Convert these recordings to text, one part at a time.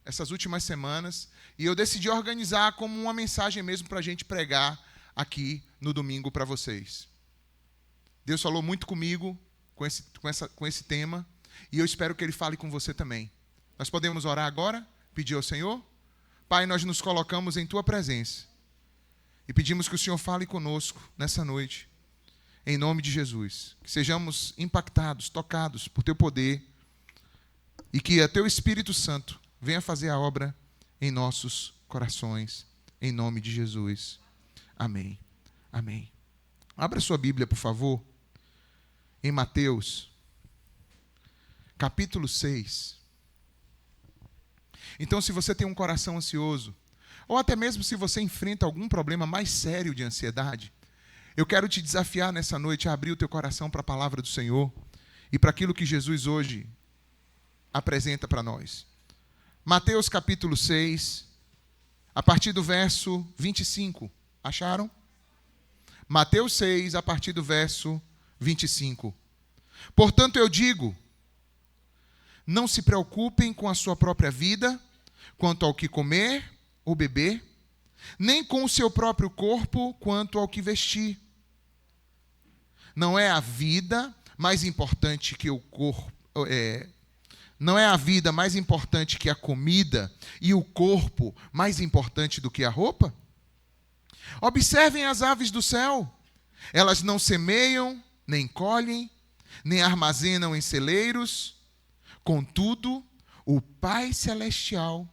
essas últimas semanas, e eu decidi organizar como uma mensagem mesmo para a gente pregar aqui no domingo para vocês. Deus falou muito comigo com esse tema, e eu espero que Ele fale com você também. Nós podemos orar agora, pedir ao Senhor? Pai, nós nos colocamos em Tua presença e pedimos que o Senhor fale conosco nessa noite, em nome de Jesus. Que sejamos impactados, tocados por Teu poder e que o Teu Espírito Santo venha fazer a obra em nossos corações, em nome de Jesus. Amém. Amém. Abra sua Bíblia, por favor, em Mateus, capítulo 6. Então, se você tem um coração ansioso, ou até mesmo se você enfrenta algum problema mais sério de ansiedade, eu quero te desafiar nessa noite a abrir o teu coração para a palavra do Senhor e para aquilo que Jesus hoje apresenta para nós. Mateus capítulo 6, a partir do verso 25. Acharam? Mateus 6, a partir do verso 25. Portanto, eu digo, não se preocupem com a sua própria vida, quanto ao que comer ou beber, nem com o seu próprio corpo, quanto ao que vestir. Não é a vida mais importante que o corpo, não é a vida mais importante que a comida e o corpo mais importante do que a roupa? Observem as aves do céu. Elas não semeiam, nem colhem, nem armazenam em celeiros. Contudo, o Pai Celestial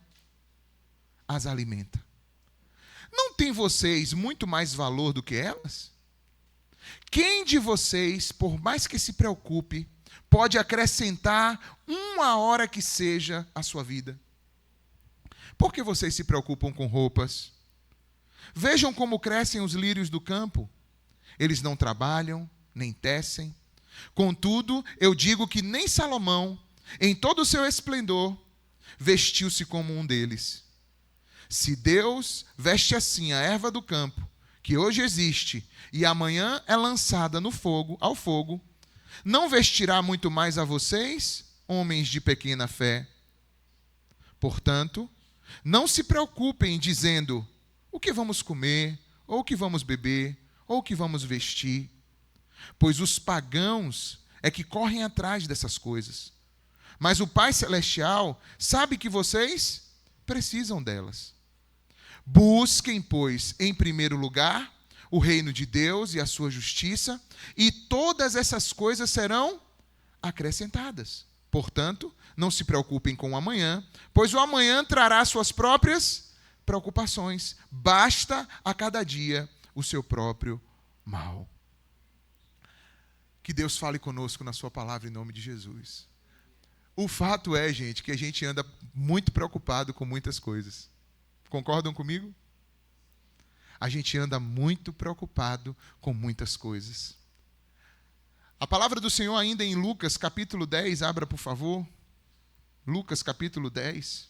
as alimenta. Não tem vocês muito mais valor do que elas? Quem de vocês, por mais que se preocupe, pode acrescentar uma hora que seja à sua vida? Por que vocês se preocupam com roupas? Vejam como crescem os lírios do campo. Eles não trabalham, nem tecem. Contudo, eu digo que nem Salomão, em todo o seu esplendor, vestiu-se como um deles. Se Deus veste assim a erva do campo, que hoje existe, e amanhã é lançada ao fogo, não vestirá muito mais a vocês, homens de pequena fé? Portanto, não se preocupem dizendo, o que vamos comer, ou o que vamos beber, ou o que vamos vestir? Pois os pagãos é que correm atrás dessas coisas. Mas o Pai Celestial sabe que vocês precisam delas. Busquem, pois, em primeiro lugar, o reino de Deus e a sua justiça, e todas essas coisas serão acrescentadas. Portanto, não se preocupem com o amanhã, pois o amanhã trará suas próprias preocupações. Basta a cada dia o seu próprio mal. Que Deus fale conosco na sua palavra em nome de Jesus. O fato é, gente, que a gente anda muito preocupado com muitas coisas. Concordam comigo? A gente anda muito preocupado com muitas coisas. A palavra do Senhor ainda em Lucas capítulo 10, abra por favor. Lucas capítulo 10.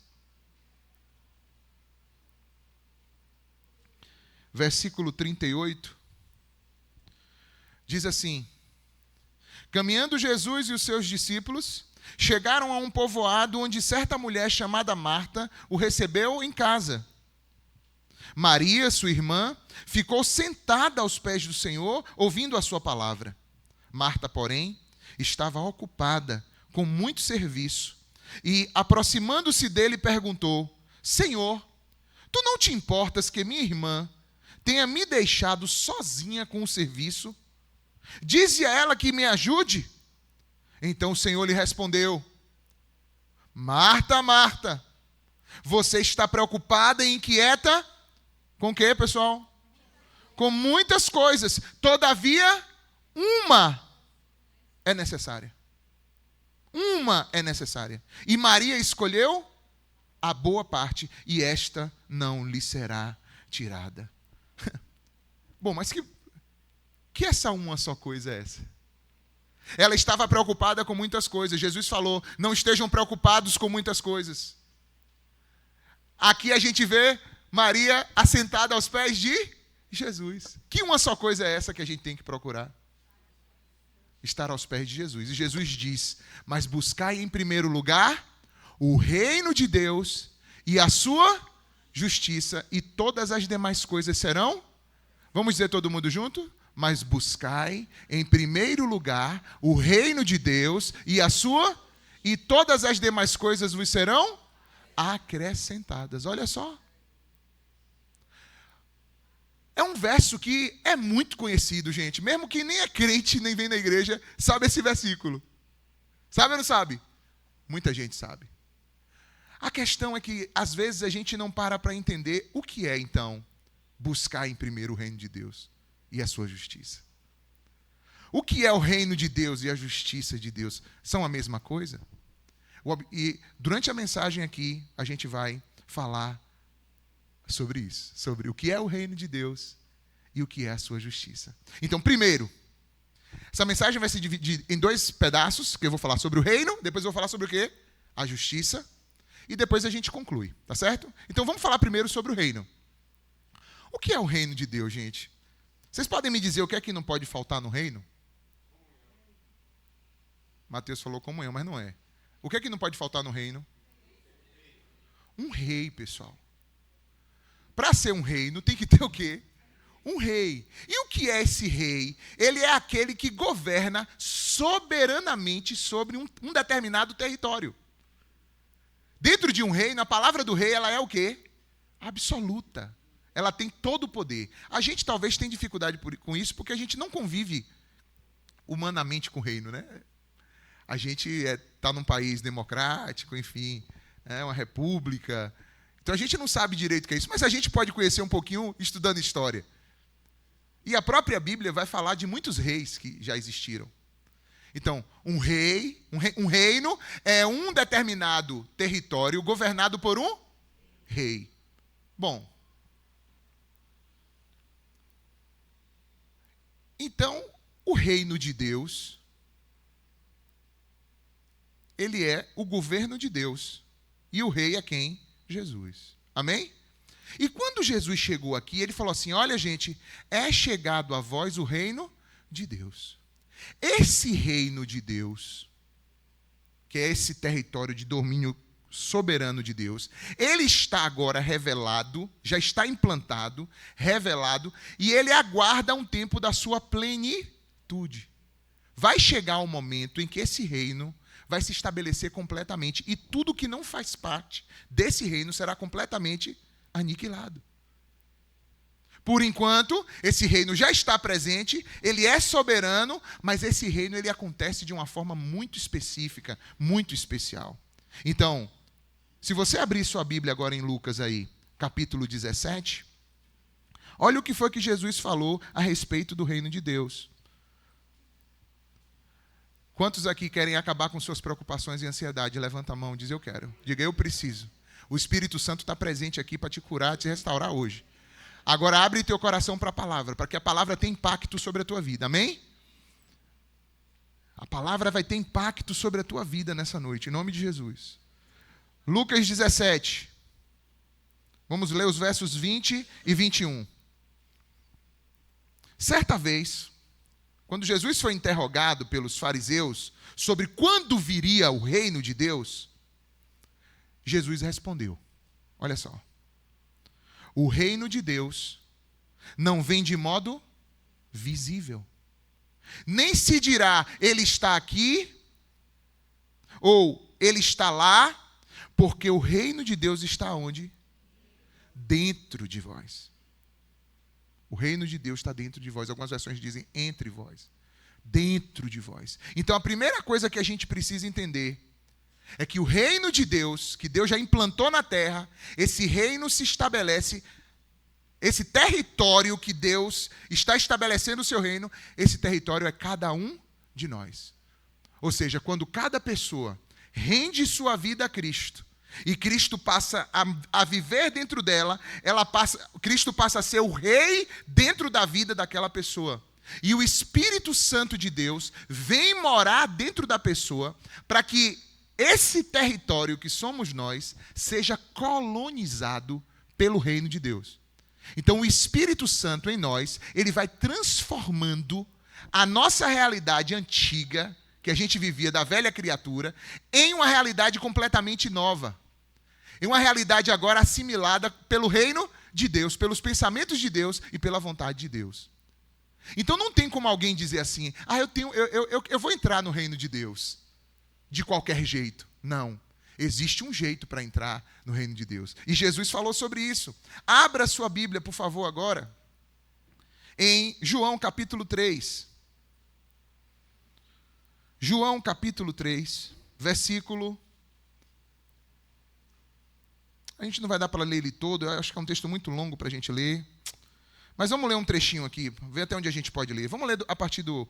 Versículo 38. Diz assim: caminhando Jesus e os seus discípulos chegaram a um povoado onde certa mulher chamada Marta o recebeu em casa. Maria, sua irmã, ficou sentada aos pés do Senhor, ouvindo a sua palavra. Marta, porém, estava ocupada com muito serviço e, aproximando-se dele, perguntou: Senhor, tu não te importas que minha irmã tenha me deixado sozinha com o serviço? Dize a ela que me ajude. Então o Senhor lhe respondeu: Marta, Marta, você está preocupada e inquieta com o quê, pessoal? Com muitas coisas. Todavia, uma é necessária. Uma é necessária. E Maria escolheu a boa parte, e esta não lhe será tirada. Bom, mas que essa uma só coisa é essa? Ela estava preocupada com muitas coisas. Jesus falou, não estejam preocupados com muitas coisas. Aqui a gente vê Maria assentada aos pés de Jesus. Que uma só coisa é essa que a gente tem que procurar? Estar aos pés de Jesus. E Jesus diz, mas buscai em primeiro lugar o reino de Deus e a sua justiça, e todas as demais coisas serão, vamos dizer todo mundo junto? Mas buscai em primeiro lugar o reino de Deus e a sua, e todas as demais coisas vos serão acrescentadas. Olha só. É um verso que é muito conhecido, gente. Mesmo que nem é crente, nem vem na igreja, sabe esse versículo. Sabe ou não sabe? Muita gente sabe. A questão é que, às vezes, a gente não para entender o que é, então, buscar em primeiro o reino de Deus e a sua justiça. O que é o reino de Deus e a justiça de Deus? São a mesma coisa? E durante a mensagem aqui, a gente vai falar sobre isso, sobre o que é o reino de Deus e o que é a sua justiça. Então, primeiro, essa mensagem vai se dividir em 2 pedaços, que eu vou falar sobre o reino, depois eu vou falar sobre o quê? A justiça, e depois a gente conclui, tá certo? Então, vamos falar primeiro sobre o reino. O que é o reino de Deus, gente? Vocês podem me dizer o que é que não pode faltar no reino? Mateus falou comunhão, mas não é. O que é que não pode faltar no reino? Um rei, pessoal. Para ser um reino, tem que ter o quê? Um rei. E o que é esse rei? Ele é aquele que governa soberanamente sobre um determinado território. Dentro de um reino, a palavra do rei, ela é o quê? Absoluta. Ela tem todo o poder. A gente talvez tenha dificuldade com isso, porque a gente não convive humanamente com o reino, né? A gente está num país democrático, enfim, é uma república. Então a gente não sabe direito o que é isso, mas a gente pode conhecer um pouquinho estudando história. E a própria Bíblia vai falar de muitos reis que já existiram. Então, um reino é um determinado território governado por um rei. Bom, então, o reino de Deus, ele é o governo de Deus. E o rei é quem? Jesus. Amém? E quando Jesus chegou aqui, ele falou assim, olha gente, é chegado a vós o reino de Deus. Esse reino de Deus, que é esse território de domínio soberano de Deus, ele está agora revelado, já está implantado, revelado, e ele aguarda um tempo da sua plenitude. Vai chegar um momento em que esse reino vai se estabelecer completamente, e tudo que não faz parte desse reino será completamente aniquilado. Por enquanto, esse reino já está presente, ele é soberano, mas esse reino ele acontece de uma forma muito específica, muito especial. Então, se você abrir sua Bíblia agora em Lucas aí, capítulo 17, olha o que foi que Jesus falou a respeito do reino de Deus. Quantos aqui querem acabar com suas preocupações e ansiedade? Levanta a mão, diz eu quero. Diga eu preciso. O Espírito Santo está presente aqui para te curar, te restaurar hoje. Agora abre teu coração para a palavra, para que a palavra tenha impacto sobre a tua vida, amém? A palavra vai ter impacto sobre a tua vida nessa noite, em nome de Jesus. Lucas 17. Vamos ler os versos 20 e 21. Certa vez, quando Jesus foi interrogado pelos fariseus sobre quando viria o reino de Deus, Jesus respondeu, olha só. O reino de Deus não vem de modo visível. Nem se dirá, ele está aqui, ou ele está lá, porque o reino de Deus está onde? Dentro de vós. O reino de Deus está dentro de vós. Algumas versões dizem entre vós. Dentro de vós. Então a primeira coisa que a gente precisa entender é que o reino de Deus, que Deus já implantou na terra, esse reino se estabelece, esse território que Deus está estabelecendo o seu reino, esse território é cada um de nós. Ou seja, quando cada pessoa rende sua vida a Cristo, e Cristo passa a viver dentro dela, Cristo passa a ser o rei dentro da vida daquela pessoa. E o Espírito Santo de Deus vem morar dentro da pessoa para que esse território que somos nós seja colonizado pelo reino de Deus. Então o Espírito Santo em nós, ele vai transformando a nossa realidade antiga, que a gente vivia da velha criatura, em uma realidade completamente nova. em uma realidade agora assimilada pelo reino de Deus, pelos pensamentos de Deus e pela vontade de Deus. Então não tem como alguém dizer assim, eu vou entrar no reino de Deus de qualquer jeito. Não. Existe um jeito para entrar no reino de Deus. E Jesus falou sobre isso. Abra sua Bíblia, por favor, agora, em João capítulo 3. João capítulo 3, versículo... A gente não vai dar para ler ele todo, eu acho que é um texto muito longo para a gente ler. Mas vamos ler um trechinho aqui, ver até onde a gente pode ler. Vamos ler a partir do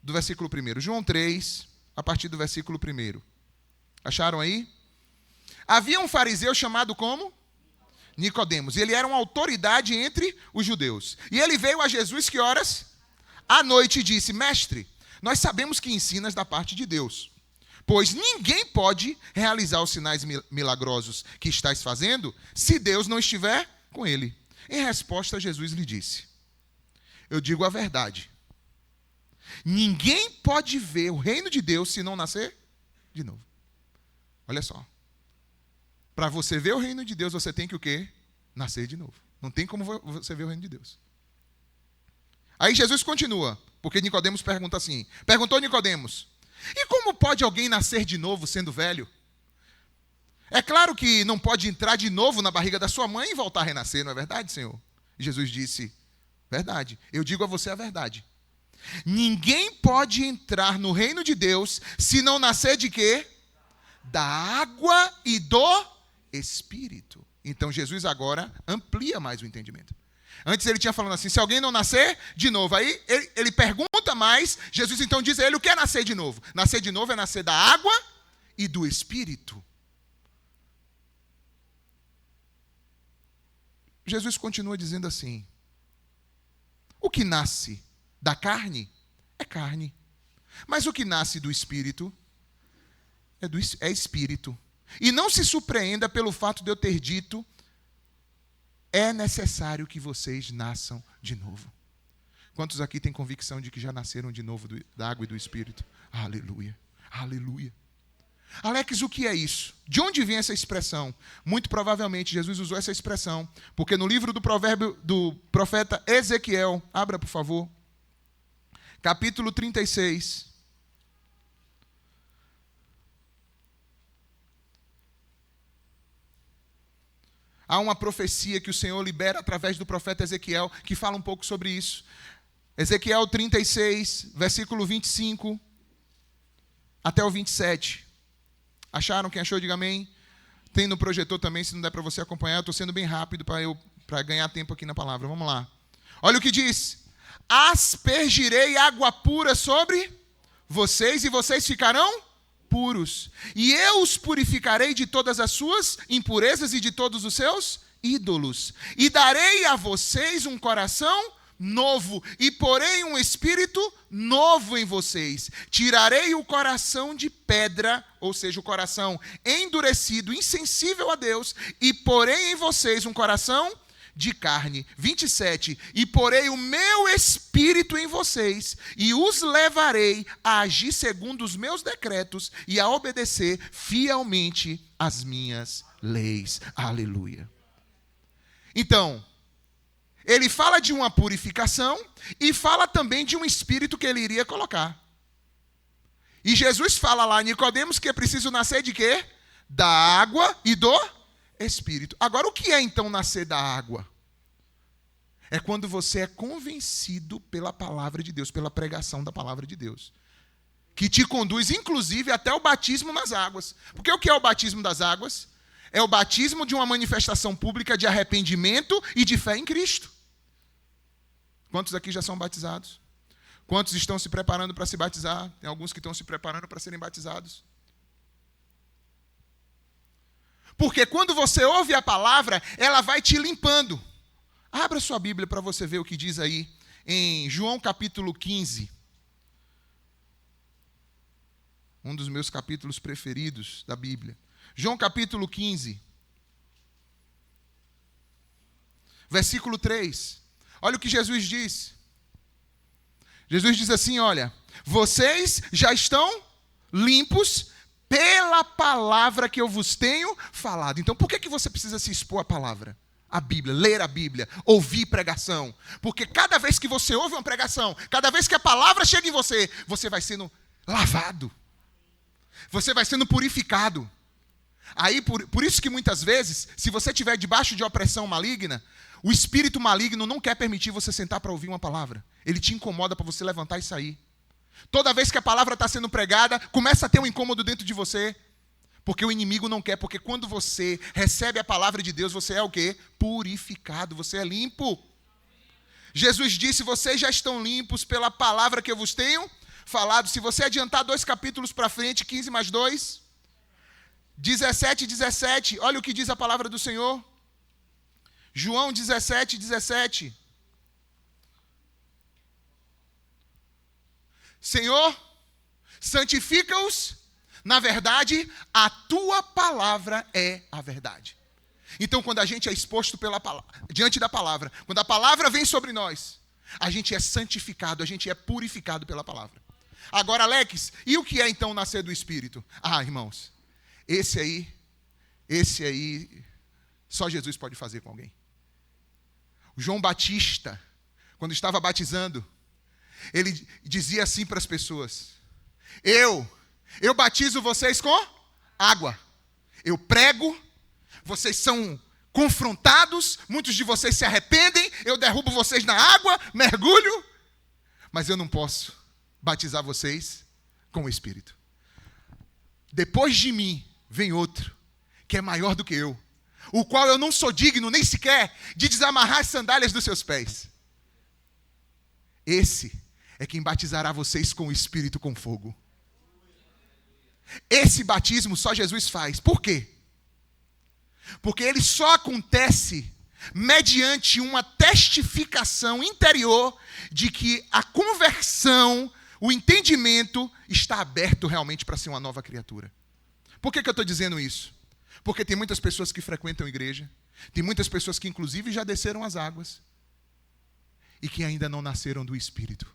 versículo 1. João 3, a partir do versículo 1. Acharam aí? Havia um fariseu chamado como? Nicodemos. E ele era uma autoridade entre os judeus. E ele veio a Jesus que horas? À noite e disse, mestre, nós sabemos que ensinas da parte de Deus. Pois ninguém pode realizar os sinais milagrosos que estás fazendo se Deus não estiver com ele. Em resposta, Jesus lhe disse, eu digo a verdade. Ninguém pode ver o reino de Deus se não nascer de novo. Olha só. Para você ver o reino de Deus, você tem que o quê? Nascer de novo. Não tem como você ver o reino de Deus. Aí Jesus continua, porque Nicodemos pergunta assim. Perguntou Nicodemos, e como pode alguém nascer de novo sendo velho? É claro que não pode entrar de novo na barriga da sua mãe e voltar a renascer, não é verdade, Senhor? E Jesus disse, verdade, eu digo a você a verdade. Ninguém pode entrar no reino de Deus se não nascer de quê? Da água e do Espírito. Então Jesus agora amplia mais o entendimento. Antes ele tinha falando assim, se alguém não nascer de novo, aí ele pergunta mais, Jesus então diz a ele o que é nascer de novo. Nascer de novo é nascer da água e do Espírito. Jesus continua dizendo assim, o que nasce da carne é carne, mas o que nasce do Espírito é Espírito. E não se surpreenda pelo fato de eu ter dito, é necessário que vocês nasçam de novo. Quantos aqui têm convicção de que já nasceram de novo da água e do Espírito? Aleluia, aleluia. Alex, o que é isso? De onde vem essa expressão? Muito provavelmente Jesus usou essa expressão, porque no livro do provérbio do profeta Ezequiel, abra por favor, capítulo 36. Há uma profecia que o Senhor libera através do profeta Ezequiel, que fala um pouco sobre isso. Ezequiel 36, versículo 25 até o 27. Acharam? Quem achou, diga amém. Tem no projetor também, se não der para você acompanhar. Eu estou sendo bem rápido para ganhar tempo aqui na palavra. Vamos lá. Olha o que diz. Aspergirei água pura sobre vocês e vocês ficarão puros. E eu os purificarei de todas as suas impurezas e de todos os seus ídolos. E darei a vocês um coração novo e porei um espírito novo em vocês. Tirarei o coração de pedra, ou seja, o coração endurecido, insensível a Deus, e porei em vocês um coração de carne. 27. E porei o meu espírito em vocês e os levarei a agir segundo os meus decretos e a obedecer fielmente as minhas leis. Aleluia. Então, ele fala de uma purificação e fala também de um espírito que ele iria colocar. E Jesus fala lá, Nicodemos, que é preciso nascer de quê? Da água e do Espírito. Agora, o que é então nascer da água? É quando você é convencido pela palavra de Deus, pela pregação da palavra de Deus, que te conduz, inclusive, até o batismo nas águas. Porque o que é o batismo das águas? É o batismo de uma manifestação pública de arrependimento e de fé em Cristo. Quantos aqui já são batizados? Quantos estão se preparando para se batizar? Tem alguns que estão se preparando para serem batizados. Porque quando você ouve a palavra, ela vai te limpando. Abra sua Bíblia para você ver o que diz aí em João capítulo 15. Um dos meus capítulos preferidos da Bíblia. João capítulo 15. Versículo 3. Olha o que Jesus diz. Jesus diz assim, olha, vocês já estão limpos pela palavra que eu vos tenho falado. Então, por que você precisa se expor à palavra? A Bíblia, ler a Bíblia, ouvir pregação. Porque cada vez que você ouve uma pregação, cada vez que a palavra chega em você, você vai sendo lavado. Você vai sendo purificado. Aí, por isso que muitas vezes, se você estiver debaixo de opressão maligna, o espírito maligno não quer permitir você sentar para ouvir uma palavra. Ele te incomoda para você levantar e sair. Toda vez que a palavra está sendo pregada, começa a ter um incômodo dentro de você. Porque o inimigo não quer. Porque quando você recebe a palavra de Deus, você é o quê? Purificado, você é limpo. Jesus disse, vocês já estão limpos pela palavra que eu vos tenho falado. Se você adiantar 2 capítulos para frente, 15 mais 2, 17 e 17, olha o que diz a palavra do Senhor. João 17, 17. Senhor, santifica-os na verdade, a tua palavra é a verdade. Então, quando a gente é exposto diante da palavra, quando a palavra vem sobre nós, a gente é santificado, a gente é purificado pela palavra. Agora, Alex, e o que é então nascer do Espírito? Ah, irmãos, esse aí, só Jesus pode fazer com alguém. O João Batista, quando estava batizando, ele dizia assim para as pessoas: Eu batizo vocês com água. Eu prego, vocês são confrontados, muitos de vocês se arrependem, eu derrubo vocês na água, mergulho, mas eu não posso batizar vocês com o Espírito. Depois de mim vem outro, que é maior do que eu, o qual eu não sou digno nem sequer de desamarrar as sandálias dos seus pés. Esse é quem batizará vocês com o Espírito com fogo. Esse batismo só Jesus faz. Por quê? Porque ele só acontece mediante uma testificação interior de que a conversão, o entendimento está aberto realmente para ser uma nova criatura. Por que eu estou dizendo isso? Porque tem muitas pessoas que frequentam a igreja, tem muitas pessoas que inclusive já desceram as águas e que ainda não nasceram do Espírito.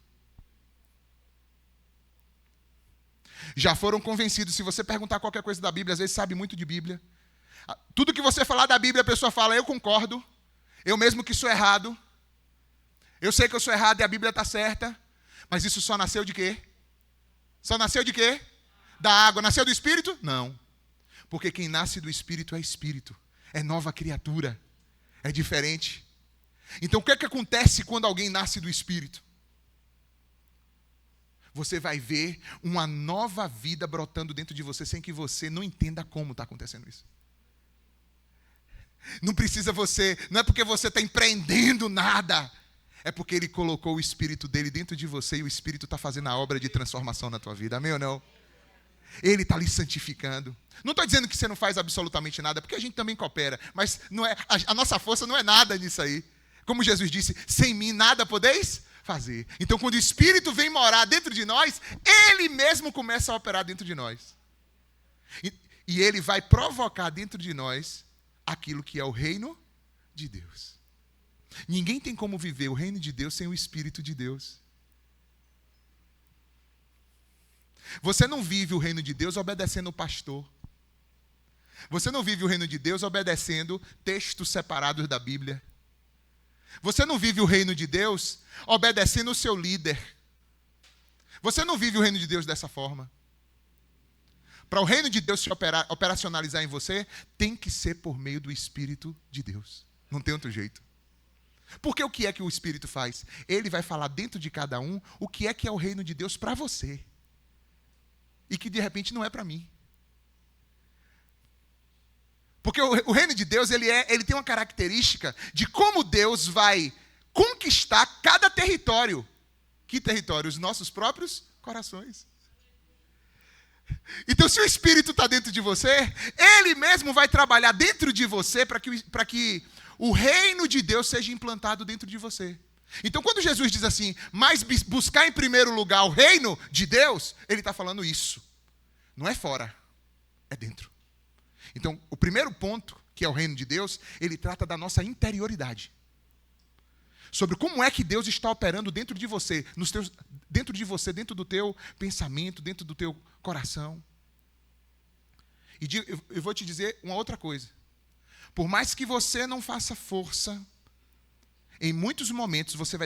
Já foram convencidos. Se você perguntar qualquer coisa da Bíblia, às vezes sabe muito de Bíblia. Tudo que você falar da Bíblia, a pessoa fala: eu concordo, eu mesmo que sou errado, eu sei que eu sou errado e a Bíblia está certa. Mas isso só nasceu de quê? Só nasceu de quê? Da água. Nasceu do Espírito? Não. Porque quem nasce do Espírito é Espírito, é nova criatura, é diferente. Então o que acontece quando alguém nasce do Espírito? Você vai ver uma nova vida brotando dentro de você sem que você não entenda como está acontecendo isso. Não é porque você está empreendendo nada. É porque ele colocou o Espírito dele dentro de você e o Espírito está fazendo a obra de transformação na tua vida. Amém ou não? Ele está lhe santificando. Não estou dizendo que você não faz absolutamente nada, porque a gente também coopera. Mas não é, a nossa força não é nada nisso aí. Como Jesus disse, sem mim nada podeis fazer. Então, quando o Espírito vem morar dentro de nós, ele mesmo começa a operar dentro de nós. E ele vai provocar dentro de nós aquilo que é o reino de Deus. Ninguém tem como viver o reino de Deus sem o Espírito de Deus. Você não vive o reino de Deus obedecendo o pastor. Você não vive o reino de Deus obedecendo textos separados da Bíblia. Você não vive o reino de Deus obedecendo o seu líder. Você não vive o reino de Deus dessa forma. Para o reino de Deus se operacionalizar em você, tem que ser por meio do Espírito de Deus. Não tem outro jeito. Porque o que é que o Espírito faz? Ele vai falar dentro de cada um o que é o reino de Deus para você. E que de repente não é para mim. Porque o reino de Deus, ele tem uma característica de como Deus vai conquistar cada território. Que território? Os nossos próprios corações. Então, se o Espírito está dentro de você, ele mesmo vai trabalhar dentro de você para que o reino de Deus seja implantado dentro de você. Então, quando Jesus diz assim, mas buscar em primeiro lugar o reino de Deus, ele está falando isso. Não é fora, é dentro. Então, o primeiro ponto, que é o reino de Deus, ele trata da nossa interioridade. Sobre como é que Deus está operando dentro de você, dentro do teu pensamento, dentro do teu coração. eu vou te dizer uma outra coisa. Por mais que você não faça força, em muitos momentos você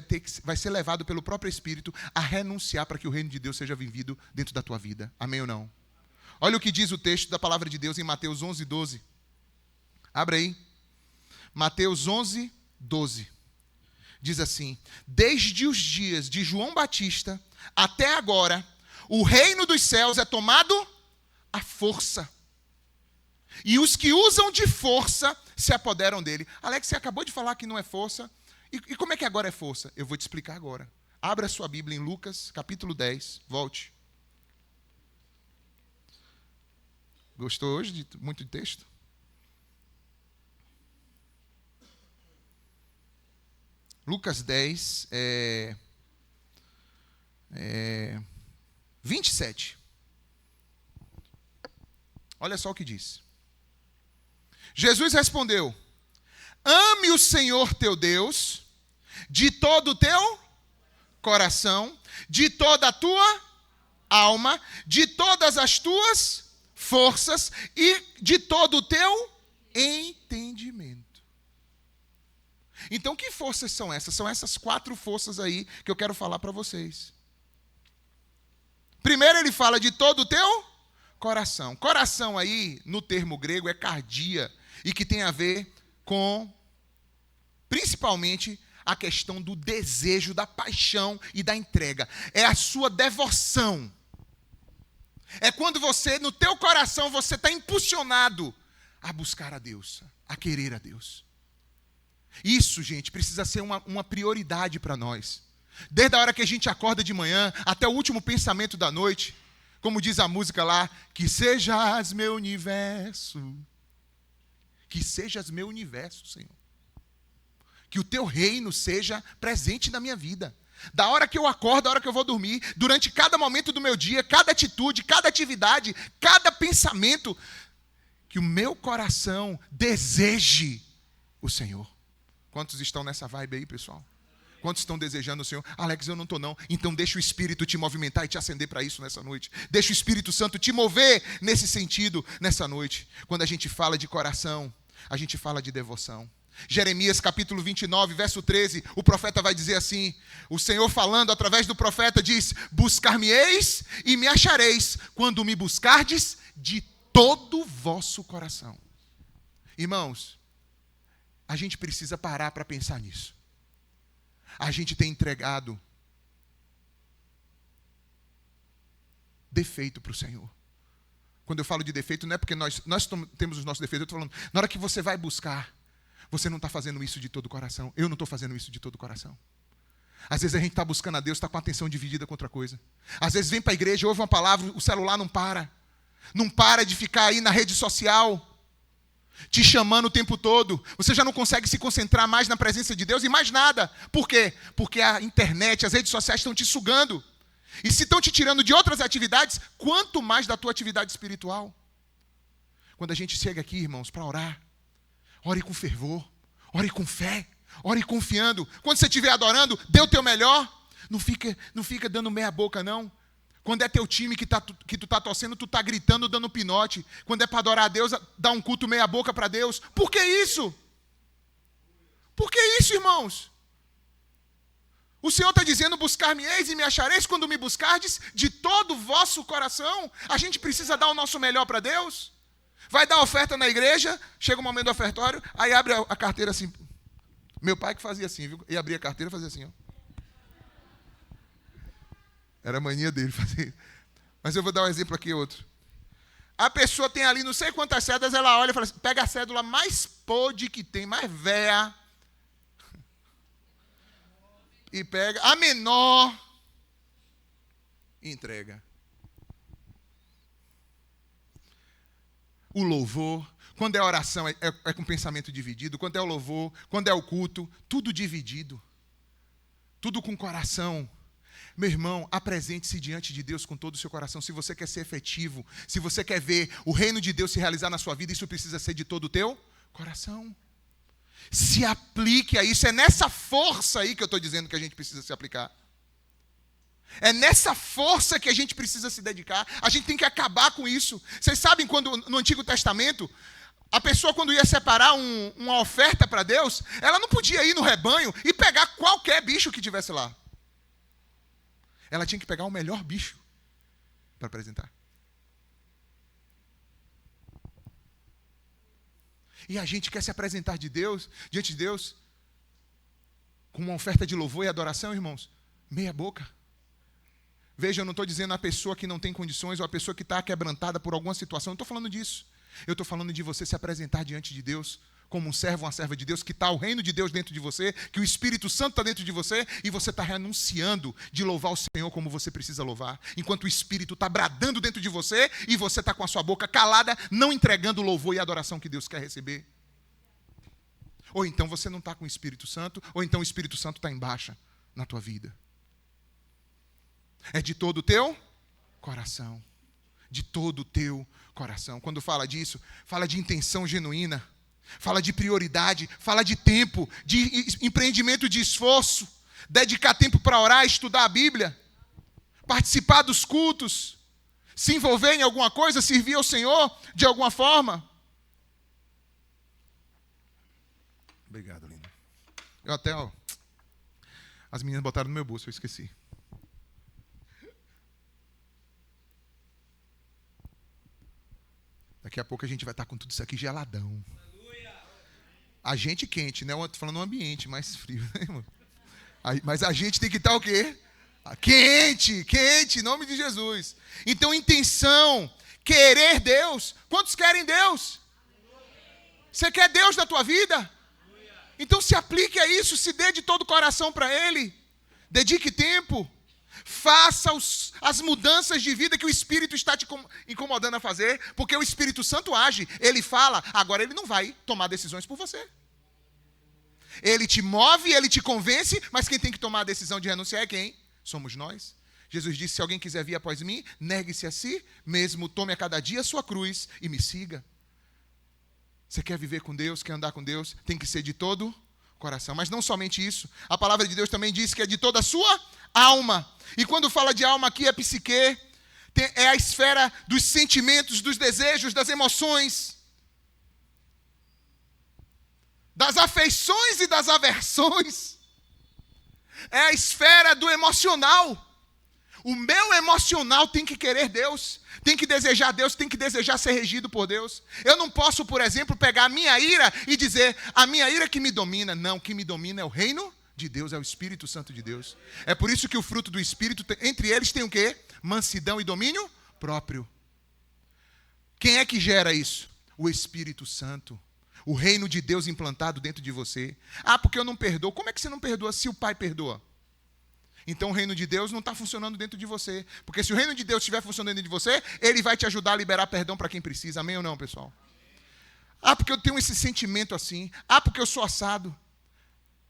vai ser levado pelo próprio Espírito a renunciar para que o reino de Deus seja vivido dentro da tua vida. Amém ou não? Olha o que diz o texto da palavra de Deus em Mateus 11, 12. Abre aí. Mateus 11, 12. Diz assim: desde os dias de João Batista até agora, o reino dos céus é tomado à força. E os que usam de força se apoderam dele. Alex, você acabou de falar que não é força. E como é que agora é força? Eu vou te explicar agora. Abra a sua Bíblia em Lucas, capítulo 10. Volte. Gostou hoje de muito de texto? Lucas 10, 27. Olha só o que diz. Jesus respondeu: ame o Senhor teu Deus de todo o teu coração, de toda a tua alma, de todas as tuas forças e de todo o teu entendimento. Então, que forças são essas? São essas 4 forças aí que eu quero falar para vocês. Primeiro ele fala de todo o teu coração. Coração aí, no termo grego, é cardia, e que tem a ver com, principalmente, a questão do desejo, da paixão e da entrega. É a sua devoção. É quando você, no teu coração, você está impulsionado a buscar a Deus, a querer a Deus. Isso, gente, precisa ser uma prioridade para nós. Desde a hora que a gente acorda de manhã até o último pensamento da noite, como diz a música lá, que sejas meu universo. Que sejas meu universo, Senhor. Que o teu reino seja presente na minha vida. Da hora que eu acordo, da hora que eu vou dormir, durante cada momento do meu dia, cada atitude, cada atividade, cada pensamento, que o meu coração deseje o Senhor. Quantos estão nessa vibe aí, pessoal? Quantos estão desejando o Senhor? Alex, eu não estou não. Então deixa o Espírito te movimentar e te acender para isso nessa noite. Deixa o Espírito Santo te mover nesse sentido nessa noite. Quando a gente fala de coração, a gente fala de devoção. Jeremias capítulo 29, verso 13, o profeta vai dizer assim, o Senhor falando através do profeta diz: buscar-me-eis e me achareis, quando me buscardes de todo o vosso coração. Irmãos, a gente precisa parar para pensar nisso. A gente tem entregado defeito para o Senhor. Quando eu falo de defeito, não é porque nós temos os nossos defeitos, eu estou falando, na hora que você vai buscar, você não está fazendo isso de todo o coração. Eu não estou fazendo isso de todo o coração. Às vezes a gente está buscando a Deus, está com a atenção dividida com outra coisa. Às vezes vem para a igreja, ouve uma palavra, o celular não para. Não para de ficar aí na rede social, te chamando o tempo todo. Você já não consegue se concentrar mais na presença de Deus e mais nada. Por quê? Porque a internet, as redes sociais estão te sugando. E se estão te tirando de outras atividades, quanto mais da tua atividade espiritual. Quando a gente chega aqui, irmãos, para orar, ore com fervor, ore com fé, ore confiando. Quando você estiver adorando, dê o teu melhor. Não fica dando meia boca, não. Quando é teu time que tu está torcendo, tu está gritando, dando pinote. Quando é para adorar a Deus, dá um culto meia boca para Deus. Por que isso? Por que isso, irmãos? O Senhor está dizendo, buscar-me-eis e me achareis quando me buscardes de todo o vosso coração. A gente precisa dar o nosso melhor para Deus. Vai dar oferta na igreja, chega o momento do ofertório, aí abre a carteira assim. Meu pai que fazia assim, viu? E abria a carteira e fazia assim, ó. Era a mania dele fazer. Mas eu vou dar um exemplo aqui, outro. A pessoa tem ali não sei quantas cédulas, ela olha e fala assim, pega a cédula mais podre que tem, mais véia. E pega a menor e entrega. O louvor, quando é oração, é com pensamento dividido. Quando é o louvor, quando é o culto, tudo dividido. Tudo com coração. Meu irmão, apresente-se diante de Deus com todo o seu coração. Se você quer ser efetivo, se você quer ver o reino de Deus se realizar na sua vida, isso precisa ser de todo o teu coração. Se aplique a isso. É nessa força aí que eu estou dizendo que a gente precisa se aplicar. É nessa força que a gente precisa se dedicar. A gente tem que acabar com isso. Vocês sabem quando no Antigo Testamento, a pessoa quando ia separar uma oferta para Deus, ela não podia ir no rebanho e pegar qualquer bicho que tivesse lá. Ela tinha que pegar o melhor bicho para apresentar. E a gente quer se apresentar diante de Deus, com uma oferta de louvor e adoração, irmãos, meia boca. Veja, eu não estou dizendo a pessoa que não tem condições ou a pessoa que está quebrantada por alguma situação, não estou falando disso. Eu estou falando de você se apresentar diante de Deus como um servo, uma serva de Deus, que está o reino de Deus dentro de você, que o Espírito Santo está dentro de você, e você está renunciando de louvar o Senhor como você precisa louvar, enquanto o Espírito está bradando dentro de você, e você está com a sua boca calada, não entregando o louvor e a adoração que Deus quer receber. Ou então você não está com o Espírito Santo, ou então o Espírito Santo está em baixa na tua vida. É de todo o teu coração. De todo o teu coração. Quando fala disso, fala de intenção genuína. Fala de prioridade. Fala de tempo. De empreendimento de esforço. Dedicar tempo para orar, estudar a Bíblia. Participar dos cultos. Se envolver em alguma coisa. Servir ao Senhor de alguma forma. Obrigado, lindo. Eu até, as meninas botaram no meu bolso, eu esqueci. Daqui a pouco a gente vai estar com tudo isso aqui geladão. A gente quente, né? Eu tô falando no ambiente mais frio, né, irmão? Mas a gente tem que estar o quê? Quente, em nome de Jesus. Então, intenção, querer Deus. Quantos querem Deus? Você quer Deus na tua vida? Então se aplique a isso, se dê de todo o coração para Ele. Dedique tempo. Faça as mudanças de vida que o Espírito está te incomodando a fazer, porque o Espírito Santo age, Ele fala, agora Ele não vai tomar decisões por você. Ele te move, Ele te convence, mas quem tem que tomar a decisão de renunciar é quem? Somos nós. Jesus disse, se alguém quiser vir após mim, negue-se a si mesmo, tome a cada dia a sua cruz e me siga. Você quer viver com Deus, quer andar com Deus, tem que ser de todo o coração. Mas não somente isso, a palavra de Deus também diz que é de toda a sua alma. E quando fala de alma aqui é psique, é a esfera dos sentimentos, dos desejos, das emoções, das afeições e das aversões. É a esfera do emocional. O meu emocional tem que querer Deus, tem que desejar Deus, tem que desejar ser regido por Deus. Eu não posso, por exemplo, pegar a minha ira e dizer, a minha ira que me domina. Não, o que me domina é o reino de Deus, é o Espírito Santo de Deus. É por isso que o fruto do Espírito, entre eles tem o quê? Mansidão e domínio próprio. Quem é que gera isso? O Espírito Santo. O reino de Deus implantado dentro de você. Ah, porque eu não perdoo. Como é que você não perdoa se o Pai perdoa? Então o reino de Deus não está funcionando dentro de você. Porque se o reino de Deus estiver funcionando dentro de você, Ele vai te ajudar a liberar perdão para quem precisa. Amém ou não, pessoal? Ah, porque eu tenho esse sentimento assim. Ah, porque eu sou assado.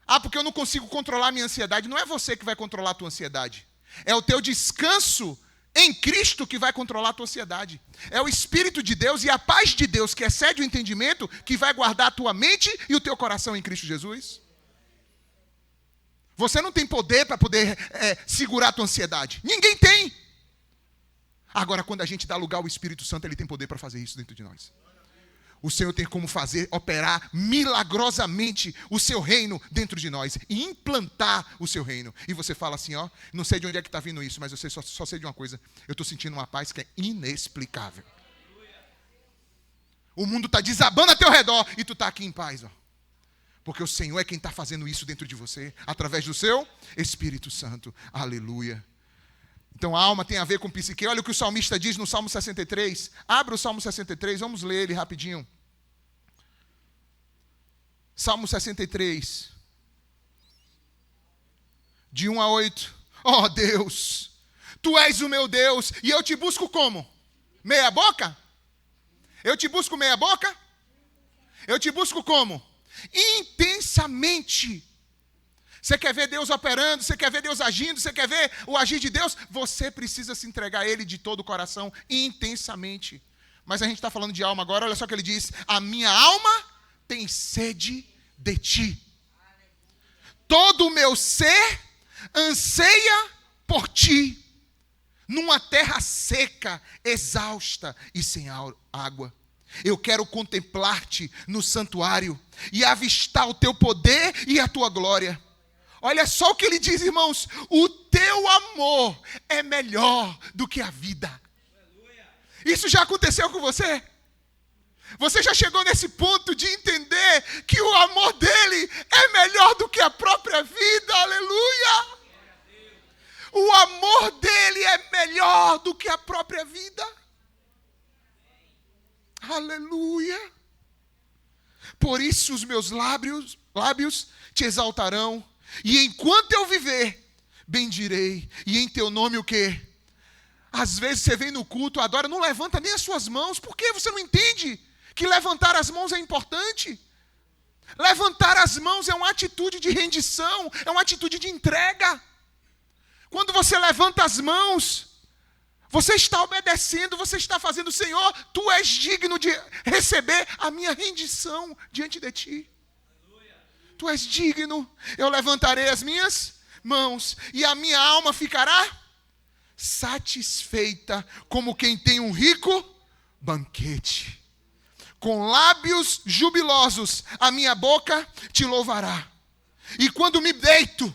Ah, porque eu não consigo controlar a minha ansiedade. Não é você que vai controlar a tua ansiedade. É o teu descanso em Cristo que vai controlar a tua ansiedade. É o Espírito de Deus e a paz de Deus, que excede o entendimento, que vai guardar a tua mente e o teu coração em Cristo Jesus. Você não tem poder para poder segurar a tua ansiedade. Ninguém tem. Agora, quando a gente dá lugar ao Espírito Santo, Ele tem poder para fazer isso dentro de nós. O Senhor tem como operar milagrosamente o seu reino dentro de nós e implantar o seu reino. E você fala assim, ó, não sei de onde é que está vindo isso, mas eu só sei de uma coisa. Eu estou sentindo uma paz que é inexplicável. O mundo está desabando a teu redor e tu está aqui em paz, ó. Porque o Senhor é quem está fazendo isso dentro de você, através do seu Espírito Santo. Aleluia. Então a alma tem a ver com psique. Olha o que o salmista diz no Salmo 63. Abra o Salmo 63, vamos ler ele rapidinho. Salmo 63. De 1 a 8. Oh Deus, Tu és o meu Deus, e eu te busco como? Meia boca? Eu te busco meia boca? Eu te busco como? Intensamente. Você quer ver Deus operando, você quer ver Deus agindo, você quer ver o agir de Deus? Você precisa se entregar a Ele de todo o coração, intensamente. Mas a gente está falando de alma agora, olha só o que ele diz. A minha alma tem sede de Ti. Todo o meu ser anseia por ti, numa terra seca, exausta e sem água. Eu quero contemplar-te no santuário e avistar o teu poder e a tua glória. Olha só o que ele diz, irmãos: o teu amor é melhor do que a vida. Isso já aconteceu com você? Você já chegou nesse ponto de entender que o amor dele é melhor do que a própria vida? Aleluia! O amor dele é melhor do que a própria vida. Aleluia! Por isso os meus lábios te exaltarão, e enquanto eu viver, bendirei. E em teu nome o quê? Às vezes você vem no culto, adora, não levanta nem as suas mãos. Por quê? Você não entende que levantar as mãos é importante? Levantar as mãos é uma atitude de rendição, é uma atitude de entrega. Quando você levanta as mãos, você está obedecendo, você está fazendo: Senhor, tu és digno de receber a minha rendição diante de ti. Tu és digno. Eu levantarei as minhas mãos e a minha alma ficará satisfeita, como quem tem um rico banquete. Com lábios jubilosos a minha boca te louvará. E quando me deito,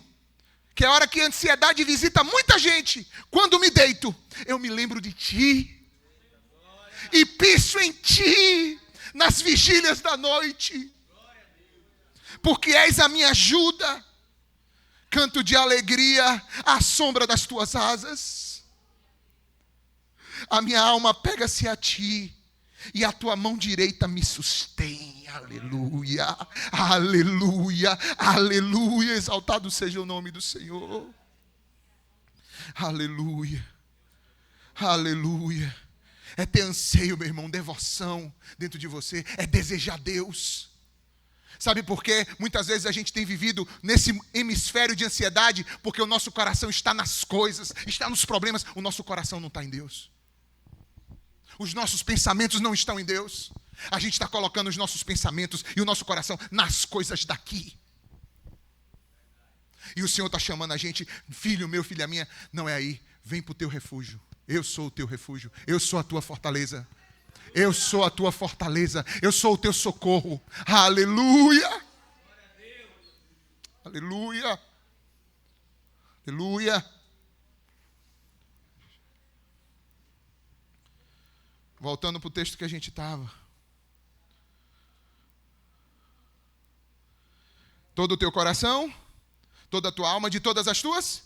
que é a hora que a ansiedade visita muita gente, quando me deito, eu me lembro de ti e penso em ti nas vigílias da noite, porque és a minha ajuda. Canto de alegria à sombra das tuas asas. A minha alma pega-se a ti, e a tua mão direita me sustém. Aleluia, aleluia, aleluia. Exaltado seja o nome do Senhor. Aleluia, aleluia. É ter anseio, meu irmão, devoção dentro de você. É desejar Deus. Sabe por quê? Muitas vezes a gente tem vivido nesse hemisfério de ansiedade porque o nosso coração está nas coisas, está nos problemas. O nosso coração não está em Deus. Os nossos pensamentos não estão em Deus. A gente está colocando os nossos pensamentos e o nosso coração nas coisas daqui. E o Senhor está chamando a gente: filho meu, filha minha, não é aí. Vem para o teu refúgio. Eu sou o teu refúgio. Eu sou a tua fortaleza. Eu sou a tua fortaleza. Eu sou o teu socorro. Aleluia. Aleluia. Aleluia. Voltando para o texto que a gente estava. Todo o teu coração, toda a tua alma, de todas as tuas.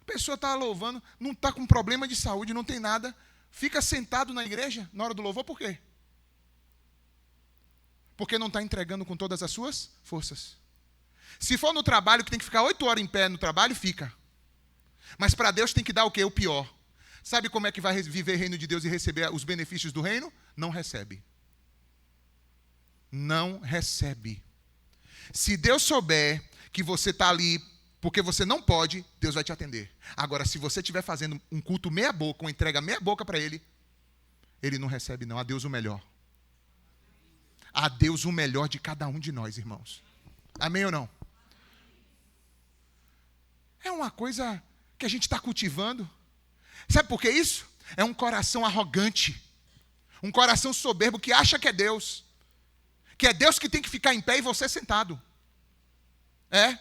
A pessoa está louvando, não está com problema de saúde, não tem nada. Fica sentado na igreja na hora do louvor, por quê? Porque não está entregando com todas as suas forças. Se for no trabalho, que tem que ficar 8 horas em pé no trabalho, fica. Mas para Deus tem que dar o quê? O pior. Sabe como é que vai viver o reino de Deus e receber os benefícios do reino? Não recebe. Não recebe. Se Deus souber que você está ali porque você não pode, Deus vai te atender. Agora, se você estiver fazendo um culto meia boca, uma entrega meia boca para Ele, Ele não recebe não. A Deus o melhor. A Deus o melhor de cada um de nós, irmãos. Amém ou não? É uma coisa que a gente está cultivando. Sabe por que isso? É um coração arrogante. Um coração soberbo que acha que é Deus. Que é Deus que tem que ficar em pé e você sentado. É?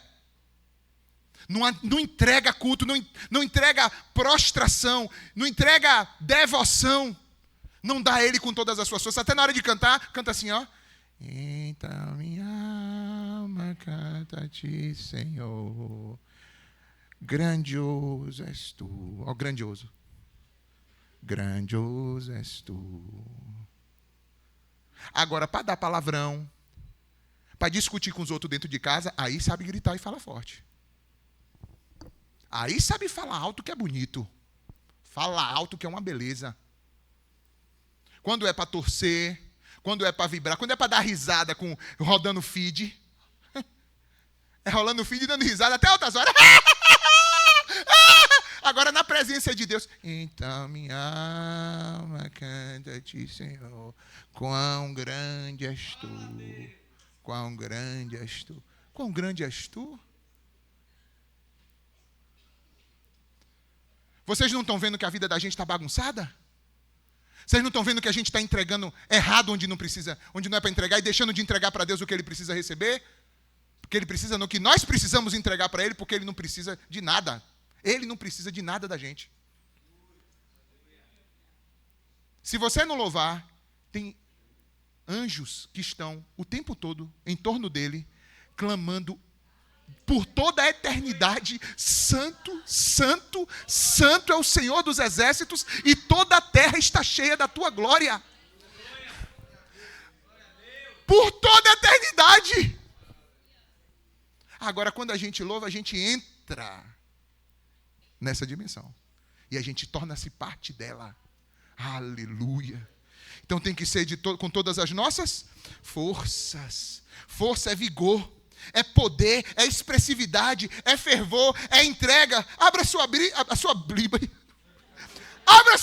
Não entrega culto, não entrega prostração, não entrega devoção. Não dá a Ele com todas as suas forças. Até na hora de cantar, canta assim, ó. Então minha alma canta a ti, Senhor. Grandioso és tu. Ó, grandioso. Grandioso és tu. Agora, para dar palavrão, para discutir com os outros dentro de casa, aí sabe gritar e falar forte. Aí sabe falar alto que é bonito. Fala alto que é uma beleza. Quando é para torcer, quando é para vibrar, quando é para dar risada com rodando feed. É rolando feed e dando risada até altas horas. Agora na presença de Deus. Então minha alma canta a ti, Senhor. Quão grande és tu. Quão grande és tu. Quão grande és tu. Vocês não estão vendo que a vida da gente está bagunçada? Vocês não estão vendo que a gente está entregando errado onde não precisa, onde não é para entregar, e deixando de entregar para Deus o que Ele precisa receber? Porque Ele precisa no que nós precisamos entregar para Ele, porque Ele não precisa de nada. Ele não precisa de nada da gente. Se você não louvar, tem anjos que estão o tempo todo em torno dele, clamando por toda a eternidade: santo, santo, santo é o Senhor dos exércitos, e toda a terra está cheia da tua glória. Por toda a eternidade. Agora, quando a gente louva, a gente entra nessa dimensão. E a gente torna-se parte dela. Aleluia. Então tem que ser com todas as nossas forças. Força é vigor, é poder, é expressividade, é fervor, é entrega. Abra a sua Bíblia. Abra a sua Bíblia. Abra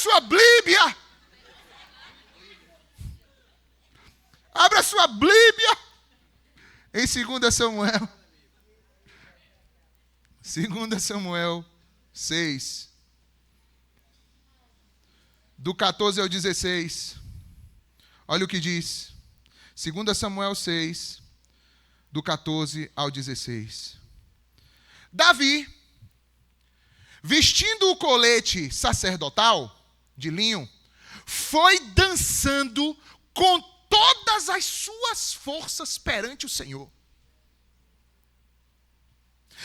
a sua Bíblia. Em 2 Samuel. 2 Samuel 6. Do 14 ao 16. Olha o que diz. 2 Samuel 6, do 14 ao 16. Davi, vestindo o colete sacerdotal de linho, foi dançando com todas as suas forças perante o Senhor.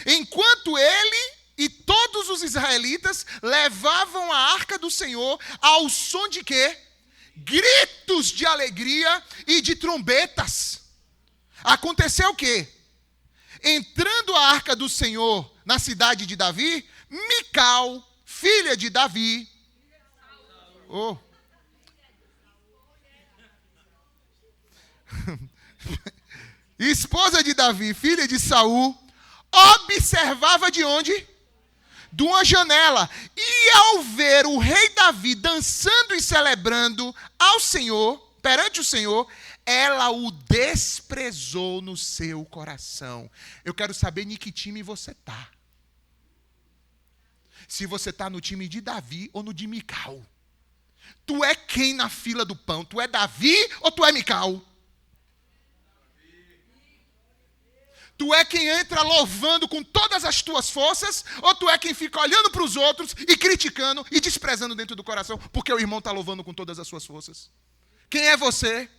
Enquanto ele e todos os israelitas levavam a arca do Senhor ao som de quê? Gritos de alegria e de trombetas. Aconteceu o quê? Entrando a arca do Senhor na cidade de Davi, Mical, filha de Davi, esposa de Davi, filha de Saul, observava de onde? De uma janela. E ao ver o rei Davi dançando e celebrando ao Senhor, perante o Senhor, ela o desprezou no seu coração. Eu quero saber em que time você está. Se você está no time de Davi ou no de Mical. Tu é quem na fila do pão? Tu é Davi ou tu é Mical? Tu é quem entra louvando com todas as tuas forças, ou tu é quem fica olhando para os outros e criticando e desprezando dentro do coração, porque o irmão está louvando com todas as suas forças? Quem é você?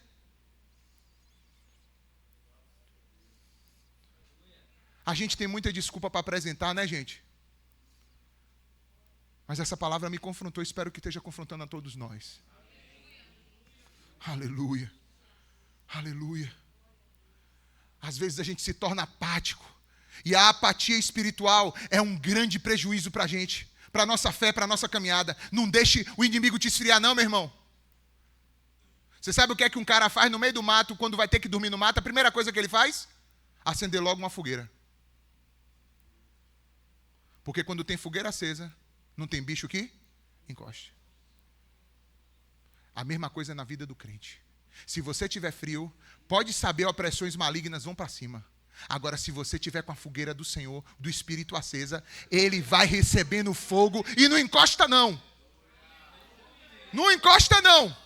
A gente tem muita desculpa para apresentar, né, gente? Mas essa palavra me confrontou, espero que esteja confrontando a todos nós. Aleluia. Aleluia. Às vezes a gente se torna apático. E a apatia espiritual é um grande prejuízo para a gente, para a nossa fé, para a nossa caminhada. Não deixe o inimigo te esfriar não, meu irmão. Você sabe o que é que um cara faz no meio do mato, quando vai ter que dormir no mato? A primeira coisa que ele faz? Acender logo uma fogueira. Porque quando tem fogueira acesa, não tem bicho que encoste. A mesma coisa na vida do crente. Se você tiver frio, pode saber, opressões malignas vão para cima. Agora, se você tiver com a fogueira do Senhor, do Espírito acesa, ele vai recebendo fogo e não encosta não. Não encosta não.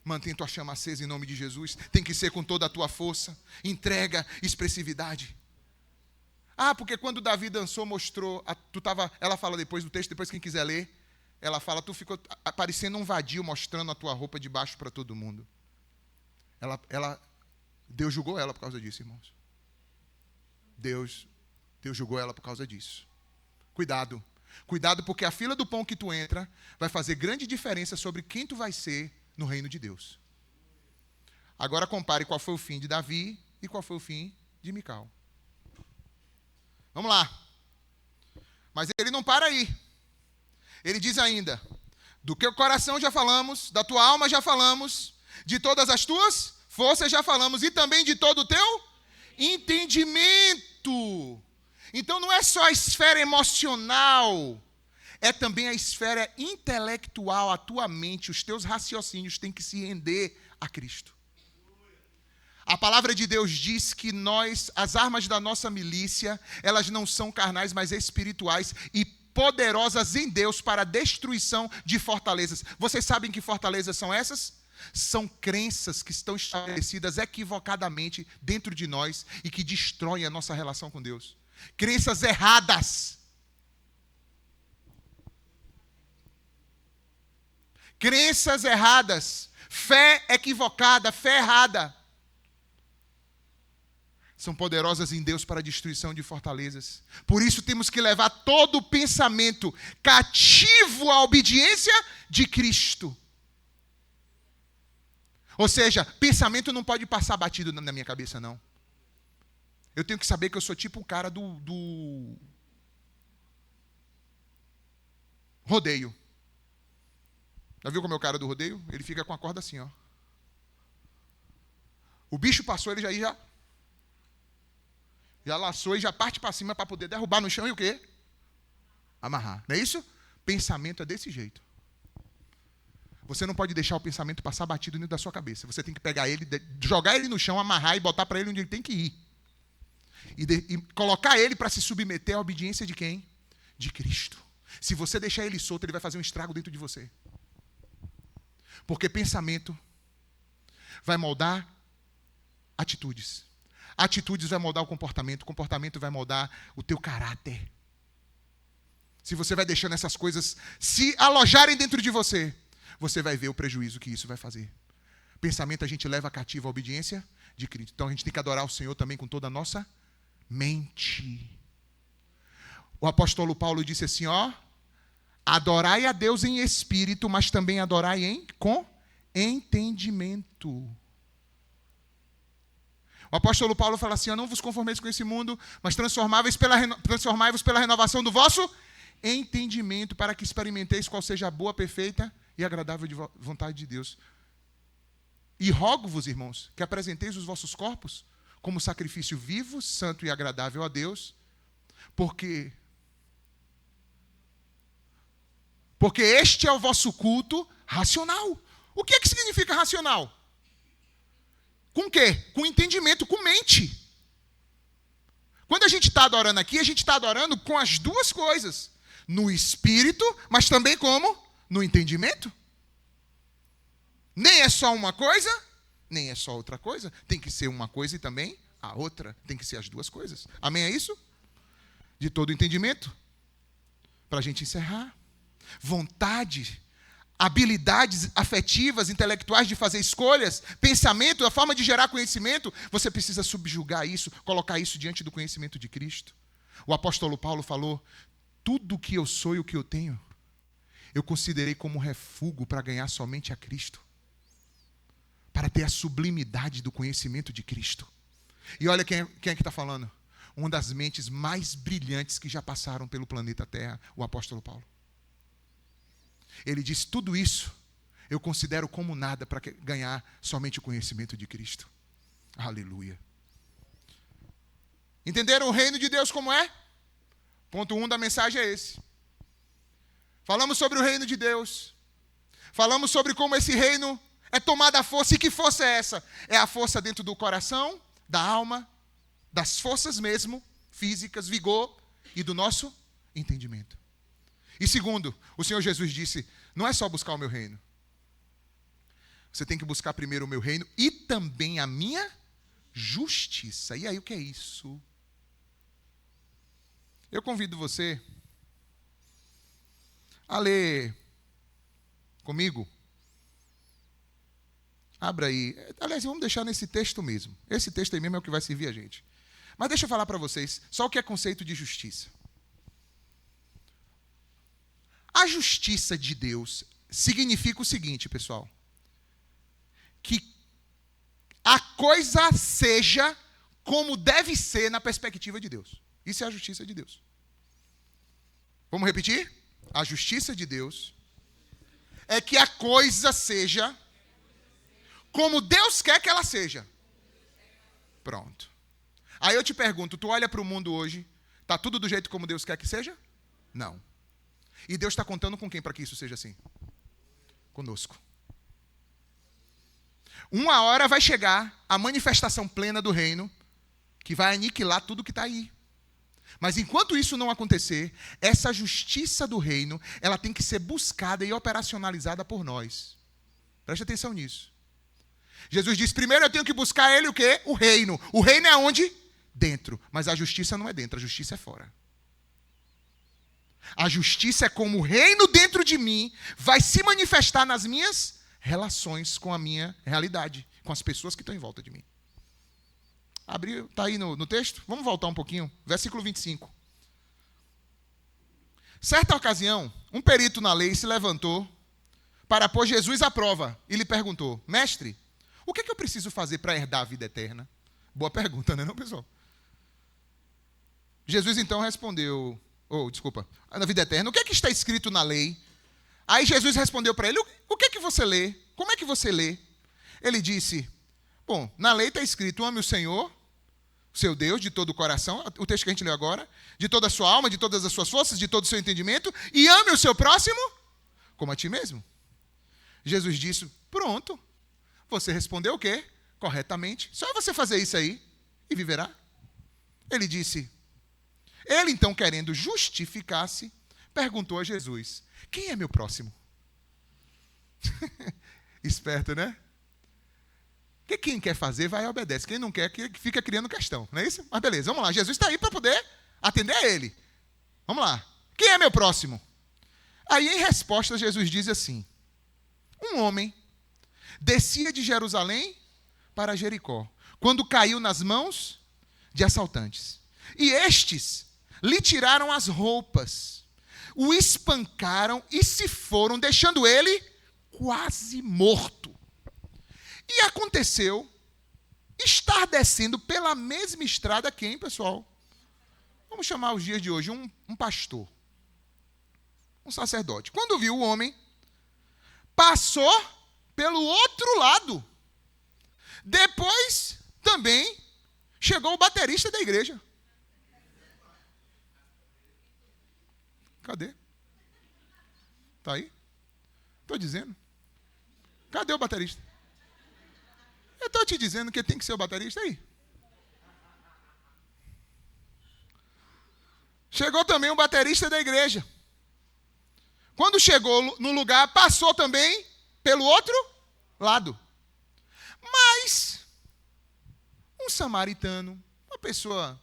Mantém tua chama acesa em nome de Jesus. Tem que ser com toda a tua força. Entrega, expressividade. Porque quando Davi dançou, mostrou, ela fala depois do texto, depois quem quiser ler, ela fala, tu ficou parecendo um vadio mostrando a tua roupa de baixo para todo mundo. Deus julgou ela por causa disso, irmãos. Deus julgou ela por causa disso. Cuidado. Cuidado, porque a fila do pão que tu entra vai fazer grande diferença sobre quem tu vai ser no reino de Deus. Agora compare qual foi o fim de Davi e qual foi o fim de Mical. Vamos lá. Mas ele não para aí. Ele diz ainda, do teu coração já falamos, da tua alma já falamos, de todas as tuas forças já falamos, e também de todo o teu entendimento. Então não é só a esfera emocional, é também a esfera intelectual, a tua mente, os teus raciocínios têm que se render a Cristo. A palavra de Deus diz que as armas da nossa milícia, elas não são carnais, mas espirituais, e poderosas em Deus para a destruição de fortalezas. Vocês sabem que fortalezas são essas? São crenças que estão estabelecidas equivocadamente dentro de nós e que destroem a nossa relação com Deus. Crenças erradas. Crenças erradas. Fé equivocada, fé errada. São poderosas em Deus para a destruição de fortalezas. Por isso temos que levar todo o pensamento cativo à obediência de Cristo. Ou seja, pensamento não pode passar batido na minha cabeça, não. Eu tenho que saber que eu sou tipo o cara do rodeio. Já viu como é o cara do rodeio? Ele fica com a corda assim, ó. O bicho passou, ele já laçou e já parte para cima para poder derrubar no chão e o quê? Amarrar. Não é isso? Pensamento é desse jeito. Você não pode deixar o pensamento passar batido dentro da sua cabeça. Você tem que pegar ele, jogar ele no chão, amarrar e botar para ele onde ele tem que ir. E colocar ele para se submeter à obediência de quem? De Cristo. Se você deixar ele solto, ele vai fazer um estrago dentro de você. Porque pensamento vai moldar atitudes. Atitudes vai moldar o comportamento vai moldar o teu caráter. Se você vai deixando essas coisas se alojarem dentro de você, você vai ver o prejuízo que isso vai fazer. Pensamento a gente leva cativo à obediência de Cristo. Então a gente tem que adorar o Senhor também com toda a nossa mente. O apóstolo Paulo disse assim, ó: adorai a Deus em espírito, mas também adorai com entendimento. O apóstolo Paulo fala assim, ó, não vos conformeis com esse mundo, mas transformai-vos pela renovação do vosso entendimento, para que experimenteis qual seja a boa, perfeita e agradável vontade de Deus. E rogo-vos, irmãos, que apresenteis os vossos corpos como sacrifício vivo, santo e agradável a Deus, porque este é o vosso culto racional. O que é que significa racional? Com quê? Com entendimento, com mente. Quando a gente está adorando aqui, a gente está adorando com as duas coisas. No espírito, mas também como? No entendimento. Nem é só uma coisa, nem é só outra coisa. Tem que ser uma coisa e também a outra. Tem que ser as duas coisas. Amém? É isso? De todo entendimento. Para a gente encerrar. Vontade, habilidades afetivas, intelectuais de fazer escolhas, pensamento, a forma de gerar conhecimento, você precisa subjugar isso, colocar isso diante do conhecimento de Cristo. O apóstolo Paulo falou, tudo o que eu sou e o que eu tenho, eu considerei como refúgio para ganhar somente a Cristo, para ter a sublimidade do conhecimento de Cristo. E olha quem é que está falando, uma das mentes mais brilhantes que já passaram pelo planeta Terra, o apóstolo Paulo. Ele diz, tudo isso eu considero como nada para ganhar somente o conhecimento de Cristo. Aleluia. Entenderam o reino de Deus como é? Ponto 1 da mensagem é esse. Falamos sobre o reino de Deus. Falamos sobre como esse reino é tomada a força. E que força é essa? É a força dentro do coração, da alma, das forças mesmo, físicas, vigor e do nosso entendimento. E segundo, o Senhor Jesus disse, não é só buscar o meu reino. Você tem que buscar primeiro o meu reino e também a minha justiça. E aí, o que é isso? Eu convido você a ler comigo. Abra aí. Aliás, vamos deixar nesse texto mesmo. Esse texto aí mesmo é o que vai servir a gente. Mas deixa eu falar para vocês só o que é conceito de justiça. A justiça de Deus significa o seguinte, pessoal. Que a coisa seja como deve ser na perspectiva de Deus. Isso é a justiça de Deus. Vamos repetir? A justiça de Deus é que a coisa seja como Deus quer que ela seja. Pronto. Aí eu te pergunto, tu olha para o mundo hoje, está tudo do jeito como Deus quer que seja? Não. E Deus está contando com quem para que isso seja assim? Conosco. Uma hora vai chegar a manifestação plena do reino, que vai aniquilar tudo que está aí. Mas enquanto isso não acontecer, essa justiça do reino, ela tem que ser buscada e operacionalizada por nós. Preste atenção nisso. Jesus diz, primeiro eu tenho que buscar ele o quê? O reino. O reino é onde? Dentro. Mas a justiça não é dentro, a justiça é fora. A justiça é como o reino dentro de mim vai se manifestar nas minhas relações com a minha realidade, com as pessoas que estão em volta de mim. Abriu, está aí no texto? Vamos voltar um pouquinho. Versículo 25. Certa ocasião, um perito na lei se levantou para pôr Jesus à prova e lhe perguntou, mestre, o que é que eu preciso fazer para herdar a vida eterna? Boa pergunta, não, pessoal? Jesus então respondeu, na vida eterna, o que é que está escrito na lei? Aí Jesus respondeu para ele, o que é que você lê? Como é que você lê? Ele disse, bom, na lei está escrito, ame o Senhor, seu Deus, de todo o coração, o texto que a gente leu agora, de toda a sua alma, de todas as suas forças, de todo o seu entendimento, e ame o seu próximo como a ti mesmo. Jesus disse, pronto, você respondeu o quê? Corretamente, só você fazer isso aí e viverá. Ele disse, ele então querendo justificar-se, perguntou a Jesus, quem é meu próximo? Esperto, né? Porque quem quer fazer, vai e obedece. Quem não quer, fica criando questão. Não é isso? Mas beleza, vamos lá. Jesus está aí para poder atender a ele. Vamos lá. Quem é meu próximo? Aí, em resposta, Jesus diz assim, um homem descia de Jerusalém para Jericó, quando caiu nas mãos de assaltantes. E estes lhe tiraram as roupas, o espancaram e se foram, deixando ele quase morto. E aconteceu estar descendo pela mesma estrada quem, pessoal? Vamos chamar os dias de hoje um pastor, um sacerdote. Quando viu o homem, passou pelo outro lado. Depois também chegou o baterista da igreja. Cadê? Está aí? Estou dizendo. Cadê o baterista? Eu estou te dizendo que tem que ser o baterista aí. Chegou também o baterista da igreja. Quando chegou no lugar, passou também pelo outro lado. Mas um samaritano, uma pessoa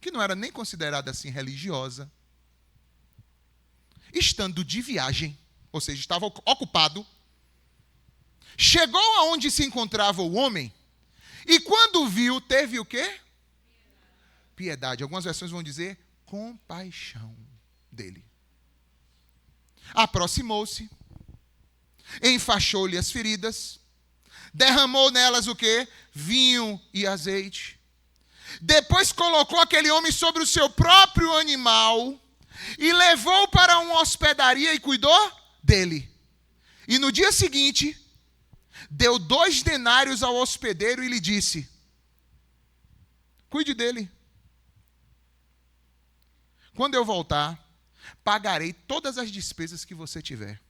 que não era nem considerada assim religiosa, estando de viagem, ou seja, estava ocupado, chegou aonde se encontrava o homem e quando viu, teve o quê? Piedade. Algumas versões vão dizer compaixão dele. Aproximou-se, enfaixou-lhe as feridas, derramou nelas o quê? Vinho e azeite. Depois colocou aquele homem sobre o seu próprio animal e levou para uma hospedaria e cuidou dele. E no dia seguinte, deu 2 denários ao hospedeiro e lhe disse, cuide dele. Quando eu voltar, pagarei todas as despesas que você tiver.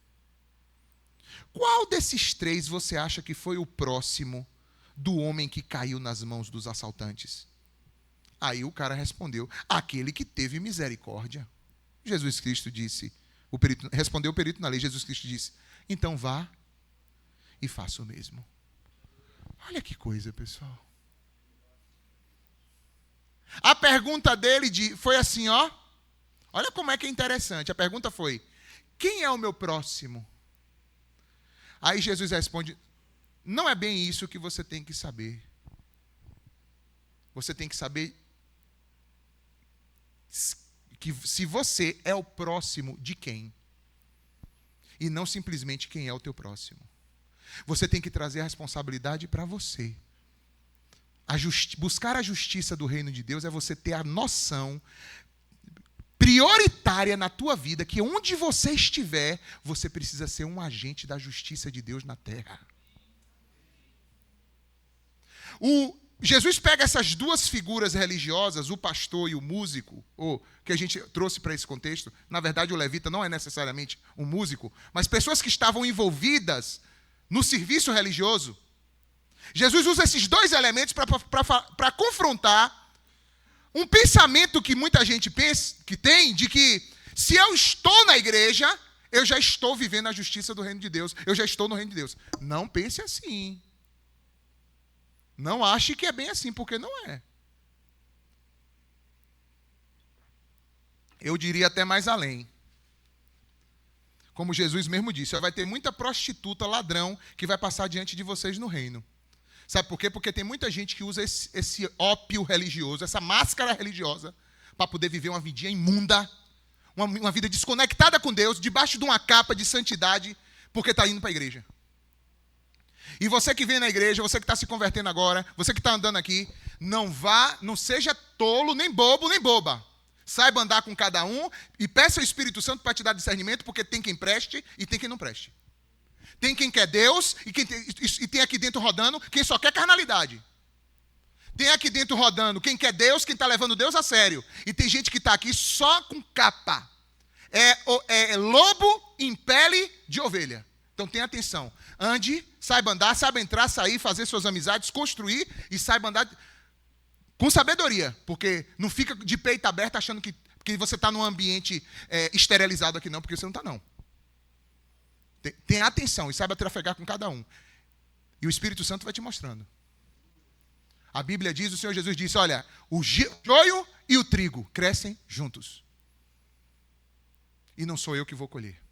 Qual desses 3 você acha que foi o próximo do homem que caiu nas mãos dos assaltantes? Aí o cara respondeu, aquele que teve misericórdia. Jesus Cristo disse, respondeu o perito na lei, Jesus Cristo disse, então vá e faça o mesmo. Olha que coisa, pessoal. A pergunta dele foi assim, ó. Olha como é que é interessante. A pergunta foi, quem é o meu próximo? Aí Jesus responde, não é bem isso que você tem que saber. Você tem que saber que se você é o próximo de quem. E não simplesmente quem é o teu próximo. Você tem que trazer a responsabilidade para você. Buscar a justiça do reino de Deus é você ter a noção prioritária na tua vida que onde você estiver, você precisa ser um agente da justiça de Deus na terra. Jesus pega essas 2 figuras religiosas, o pastor e o músico, que a gente trouxe para esse contexto. Na verdade, o levita não é necessariamente um músico, mas pessoas que estavam envolvidas no serviço religioso. Jesus usa esses 2 elementos para confrontar Um pensamento que muita gente pensa, que tem, de que se eu estou na igreja, eu já estou vivendo a justiça do reino de Deus. Eu já estou no reino de Deus. Não pense assim. Não ache que é bem assim, porque não é. Eu diria até mais além. Como Jesus mesmo disse, vai ter muita prostituta, ladrão, que vai passar diante de vocês no reino. Sabe por quê? Porque tem muita gente que usa esse ópio religioso, essa máscara religiosa, para poder viver uma vidinha imunda, uma vida desconectada com Deus, debaixo de uma capa de santidade, porque está indo para a igreja. E você que vem na igreja, você que está se convertendo agora, você que está andando aqui, não seja tolo, nem bobo, nem boba. Saiba andar com cada um e peça ao Espírito Santo para te dar discernimento, porque tem quem preste e tem quem não preste. Tem quem quer Deus e tem aqui dentro rodando quem só quer carnalidade. Tem aqui dentro rodando quem quer Deus, quem está levando Deus a sério. E tem gente que está aqui só com capa. É lobo em pele de ovelha. Então tenha atenção. Ande, saiba andar, saiba entrar, sair, fazer suas amizades, construir e saiba andar com sabedoria. Porque não fica de peito aberto achando que você está num ambiente esterilizado aqui não, porque você não está não. Tenha atenção e saiba trafegar com cada um. E o Espírito Santo vai te mostrando. A Bíblia diz, o Senhor Jesus disse, olha, o joio e o trigo crescem juntos. E não sou eu que vou colher.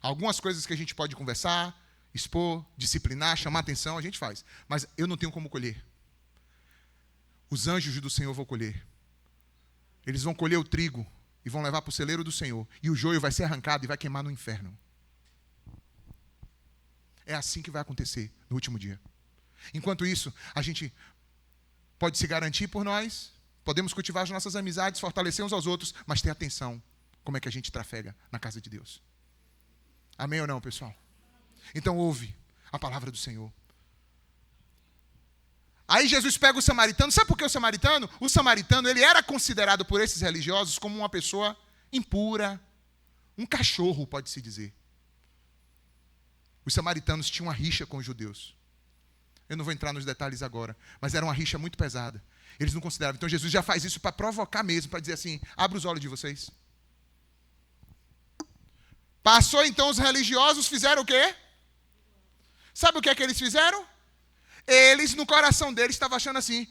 Algumas coisas que a gente pode conversar, expor, disciplinar, chamar atenção, a gente faz. Mas eu não tenho como colher. Os anjos do Senhor vão colher. Eles vão colher o trigo e vão levar para o celeiro do Senhor. E o joio vai ser arrancado e vai queimar no inferno. É assim que vai acontecer no último dia. Enquanto isso, a gente pode se garantir por nós, podemos cultivar as nossas amizades, fortalecer uns aos outros, mas ter atenção como é que a gente trafega na casa de Deus. Amém ou não, pessoal? Então ouve a palavra do Senhor. Aí Jesus pega o samaritano. Sabe por que o samaritano? O samaritano, ele era considerado por esses religiosos como uma pessoa impura, um cachorro, pode-se dizer. Os samaritanos tinham uma rixa com os judeus. Eu não vou entrar nos detalhes agora, mas era uma rixa muito pesada. Eles não consideravam. Então Jesus já faz isso para provocar mesmo, para dizer assim, abra os olhos de vocês. Passou então os religiosos, fizeram o quê? Sabe o que é que eles fizeram? Eles, no coração deles, estavam achando assim,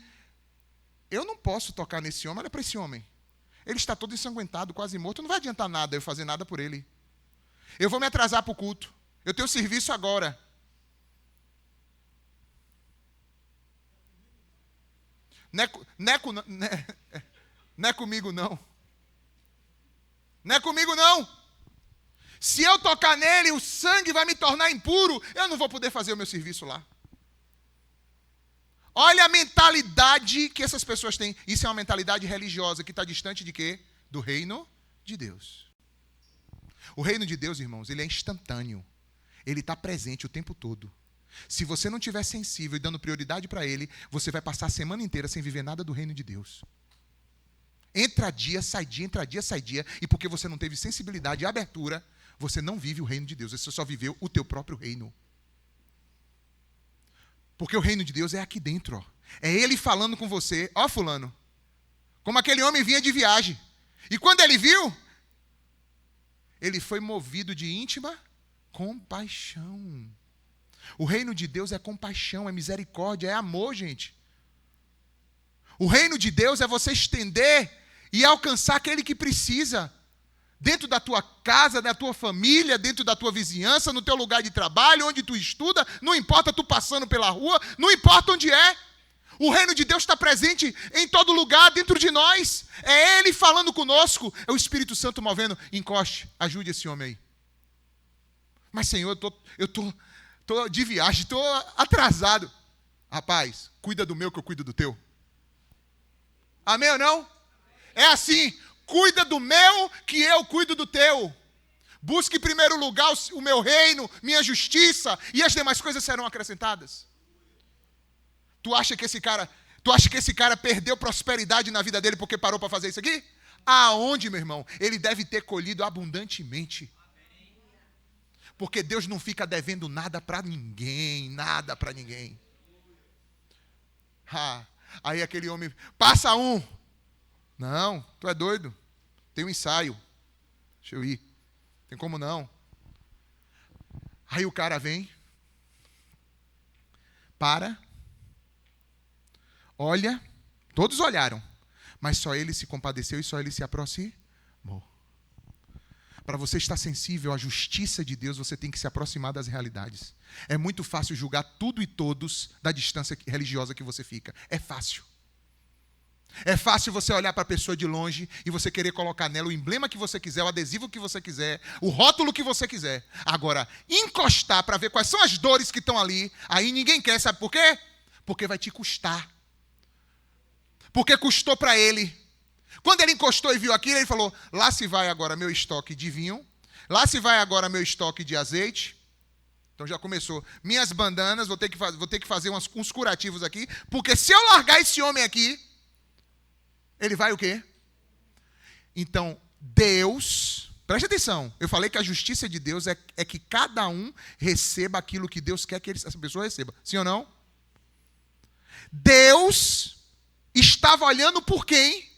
eu não posso tocar nesse homem, olha para esse homem. Ele está todo ensanguentado, quase morto, não vai adiantar nada eu fazer nada por ele. Eu vou me atrasar para o culto. Eu tenho serviço agora. Não é comigo não. Não é comigo não. Se eu tocar nele, o sangue vai me tornar impuro. Eu não vou poder fazer o meu serviço lá. Olha a mentalidade que essas pessoas têm. Isso é uma mentalidade religiosa que está distante de quê? Do reino de Deus. O reino de Deus, irmãos, ele é instantâneo. Ele está presente o tempo todo. Se você não estiver sensível e dando prioridade para ele, você vai passar a semana inteira sem viver nada do reino de Deus. Entra dia, sai dia, entra dia, sai dia. E porque você não teve sensibilidade e abertura, você não vive o reino de Deus. Você só viveu o teu próprio reino. Porque o reino de Deus é aqui dentro. Ó. É ele falando com você. Ó fulano. Como aquele homem vinha de viagem. E quando ele viu, ele foi movido de íntima compaixão. O reino de Deus é compaixão, é misericórdia, é amor, gente. O reino de Deus é você estender e alcançar aquele que precisa. Dentro da tua casa, da tua família, dentro da tua vizinhança, no teu lugar de trabalho, onde tu estuda, não importa tu passando pela rua, não importa onde é. O reino de Deus está presente em todo lugar, dentro de nós. É Ele falando conosco, é o Espírito Santo movendo. Encoste, ajude esse homem aí. Mas Senhor, eu tô de viagem, estou atrasado. Rapaz, cuida do meu que eu cuido do teu. Amém ou não? É assim, cuida do meu que eu cuido do teu. Busque em primeiro lugar o meu reino, minha justiça, e as demais coisas serão acrescentadas. Tu acha que esse cara perdeu prosperidade na vida dele porque parou para fazer isso aqui? Aonde, meu irmão? Ele deve ter colhido abundantemente. Porque Deus não fica devendo nada para ninguém, nada para ninguém. Aí aquele homem, passa um, Não, tu é doido. Tem um ensaio. Deixa eu ir. Tem como não. Aí o cara vem, para, olha, todos olharam, mas só ele se compadeceu e só ele se aproximou. Para você estar sensível à justiça de Deus, você tem que se aproximar das realidades. É muito fácil julgar tudo e todos da distância religiosa que você fica. É fácil. É fácil você olhar para a pessoa de longe e você querer colocar nela o emblema que você quiser, o adesivo que você quiser, o rótulo que você quiser. Agora, encostar para ver quais são as dores que estão ali, aí ninguém quer, sabe por quê? Porque vai te custar. Porque custou para ele. Quando ele encostou e viu aquilo, ele falou, lá se vai agora meu estoque de vinho, lá se vai agora meu estoque de azeite. Então já começou. Minhas bandanas, vou ter que fazer uns curativos aqui, porque se eu largar esse homem aqui, ele vai o quê? Então, Deus, preste atenção, eu falei que a justiça de Deus é que cada um receba aquilo que Deus quer que essa pessoa receba. Sim ou não? Deus estava olhando por quem?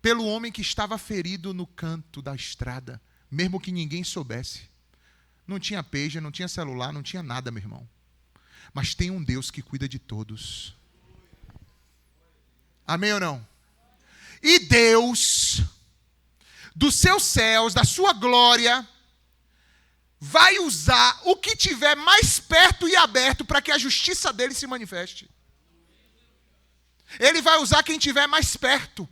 Pelo homem que estava ferido no canto da estrada, mesmo que ninguém soubesse. Não tinha pager, não tinha celular, não tinha nada, meu irmão. Mas tem um Deus que cuida de todos. Amém ou não? E Deus, dos seus céus, da sua glória, vai usar o que tiver mais perto e aberto para que a justiça dele se manifeste. Ele vai usar quem tiver mais perto.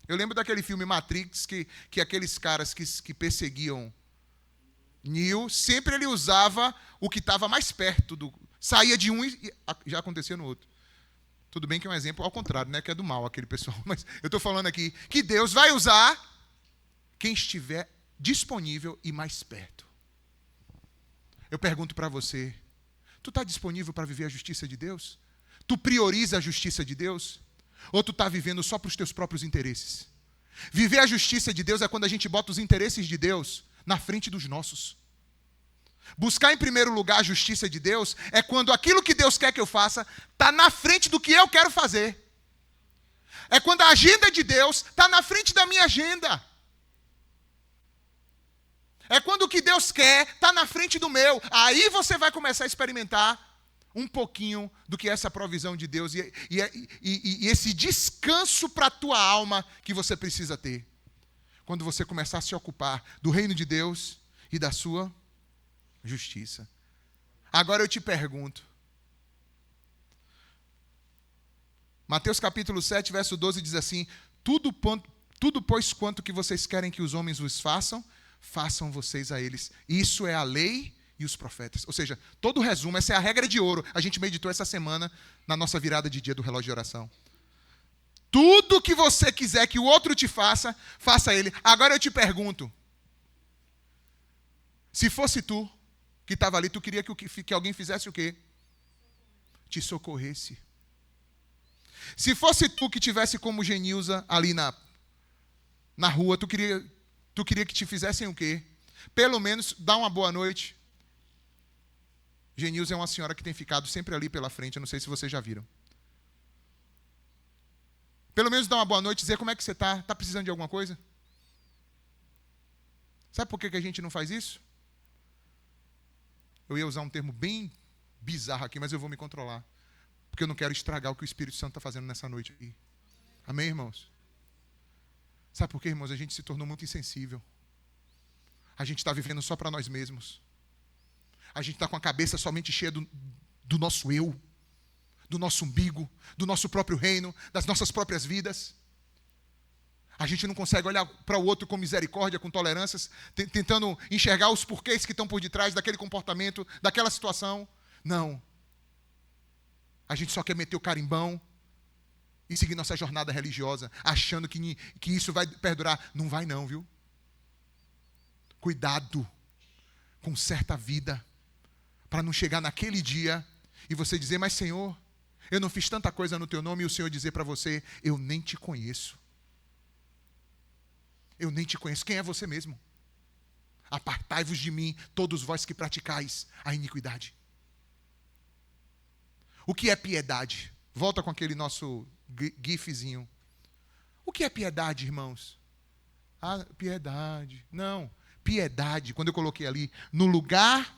Eu lembro daquele filme Matrix, que aqueles caras que perseguiam Neo, sempre ele usava o que estava mais perto. Saía de um e já acontecia no outro. Tudo bem que é um exemplo ao contrário, né? Que é do mal aquele pessoal. Mas eu estou falando aqui que Deus vai usar quem estiver disponível e mais perto. Eu pergunto para você, tu está disponível para viver a justiça de Deus? Tu prioriza a justiça de Deus? Ou tu está vivendo só para os teus próprios interesses? Viver a justiça de Deus é quando a gente bota os interesses de Deus na frente dos nossos. Buscar em primeiro lugar a justiça de Deus é quando aquilo que Deus quer que eu faça está na frente do que eu quero fazer. É quando a agenda de Deus está na frente da minha agenda. É quando o que Deus quer está na frente do meu. Aí você vai começar a experimentar um pouquinho do que é essa provisão de Deus e esse descanso para a tua alma que você precisa ter. Quando você começar a se ocupar do reino de Deus e da sua justiça. Agora eu te pergunto. Mateus capítulo 7, verso 12 diz assim: Tudo, pois, quanto que vocês querem que os homens vos façam, façam vocês a eles. Isso é a lei e os profetas. Ou seja, todo o resumo, essa é a regra de ouro. A gente meditou essa semana na nossa virada de dia do relógio de oração. Tudo que você quiser que o outro te faça, faça a ele. Agora eu te pergunto. Se fosse tu que estava ali, tu queria que alguém fizesse o quê? Te socorresse. Se fosse tu que tivesse como Genilza ali na rua, tu queria que te fizessem o quê? Pelo menos dar uma boa noite. Genilza é uma senhora que tem ficado sempre ali pela frente, eu não sei se vocês já viram. Pelo menos dar uma boa noite, dizer como é que você está, está precisando de alguma coisa? Sabe por que a gente não faz isso? Eu ia usar um termo bem bizarro aqui, mas eu vou me controlar. Porque eu não quero estragar o que o Espírito Santo está fazendo nessa noite aqui. Amém, irmãos? Sabe por quê, irmãos? A gente se tornou muito insensível. A gente está vivendo só para nós mesmos. A gente está com a cabeça somente cheia do nosso eu, do nosso umbigo, do nosso próprio reino, das nossas próprias vidas. A gente não consegue olhar para o outro com misericórdia, com tolerâncias, tentando enxergar os porquês que estão por detrás daquele comportamento, daquela situação. Não. A gente só quer meter o carimbão e seguir nossa jornada religiosa, achando que isso vai perdurar. Não vai não, viu? Cuidado. Conserta a vida. Para não chegar naquele dia e você dizer, mas Senhor, eu não fiz tanta coisa no teu nome, e o Senhor dizer para você, eu nem te conheço. Eu nem te conheço. Quem é você mesmo? Apartai-vos de mim, todos vós que praticais a iniquidade. O que é piedade? Volta com aquele nosso gifzinho. O que é piedade, irmãos? Ah, piedade. Não. Piedade, quando eu coloquei ali, no lugar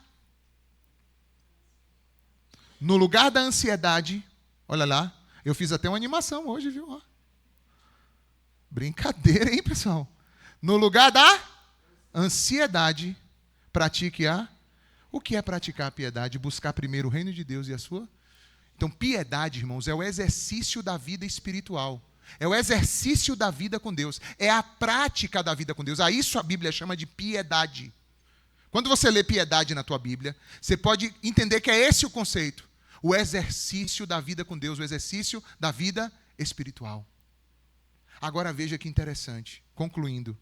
da ansiedade, olha lá, eu fiz até uma animação hoje, viu? Ó. Brincadeira, hein, pessoal? No lugar da ansiedade, pratique a... O que é praticar a piedade? Buscar primeiro o reino de Deus e a sua... Então, piedade, irmãos, é o exercício da vida espiritual. É o exercício da vida com Deus. É a prática da vida com Deus. A isso a Bíblia chama de piedade. Quando você lê piedade na tua Bíblia, você pode entender que é esse o conceito. O exercício da vida com Deus, o exercício da vida espiritual. Agora veja que interessante, concluindo.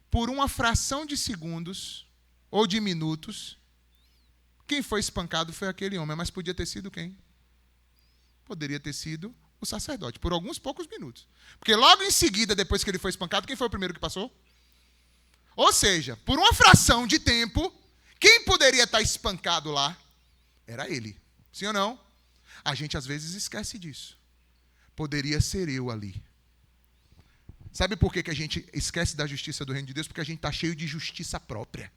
Por uma fração de segundos ou de minutos, quem foi espancado foi aquele homem, mas podia ter sido quem? Poderia ter sido o sacerdote, por alguns poucos minutos. Porque logo em seguida, depois que ele foi espancado, quem foi o primeiro que passou? Ou seja, por uma fração de tempo, quem poderia estar espancado lá era ele. Sim ou não? A gente às vezes esquece disso. Poderia ser eu ali. Sabe por que a gente esquece da justiça do reino de Deus? Porque a gente está cheio de justiça própria.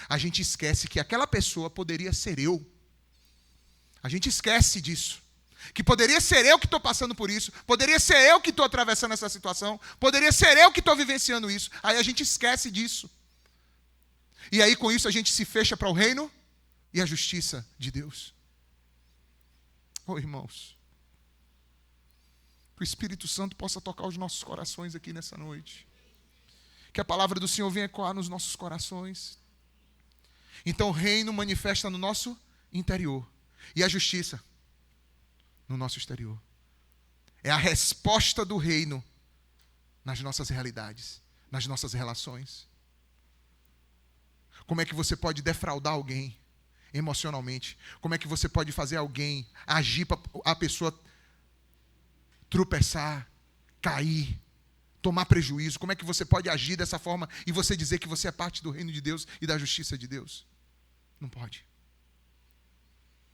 A gente esquece que aquela pessoa poderia ser eu. A gente esquece disso. Que poderia ser eu que estou passando por isso. Poderia ser eu que estou atravessando essa situação. Poderia ser eu que estou vivenciando isso. Aí a gente esquece disso. E aí com isso a gente se fecha para o reino e a justiça de Deus. Oh, irmãos. Que o Espírito Santo possa tocar os nossos corações aqui nessa noite. Que a palavra do Senhor venha ecoar nos nossos corações. Então o reino manifesta no nosso interior. E a justiça no nosso exterior. É a resposta do reino nas nossas realidades, nas nossas relações. Como é que você pode defraudar alguém emocionalmente? Como é que você pode fazer alguém agir para a pessoa tropeçar, cair, tomar prejuízo? Como é que você pode agir dessa forma e você dizer que você é parte do reino de Deus e da justiça de Deus? Não pode.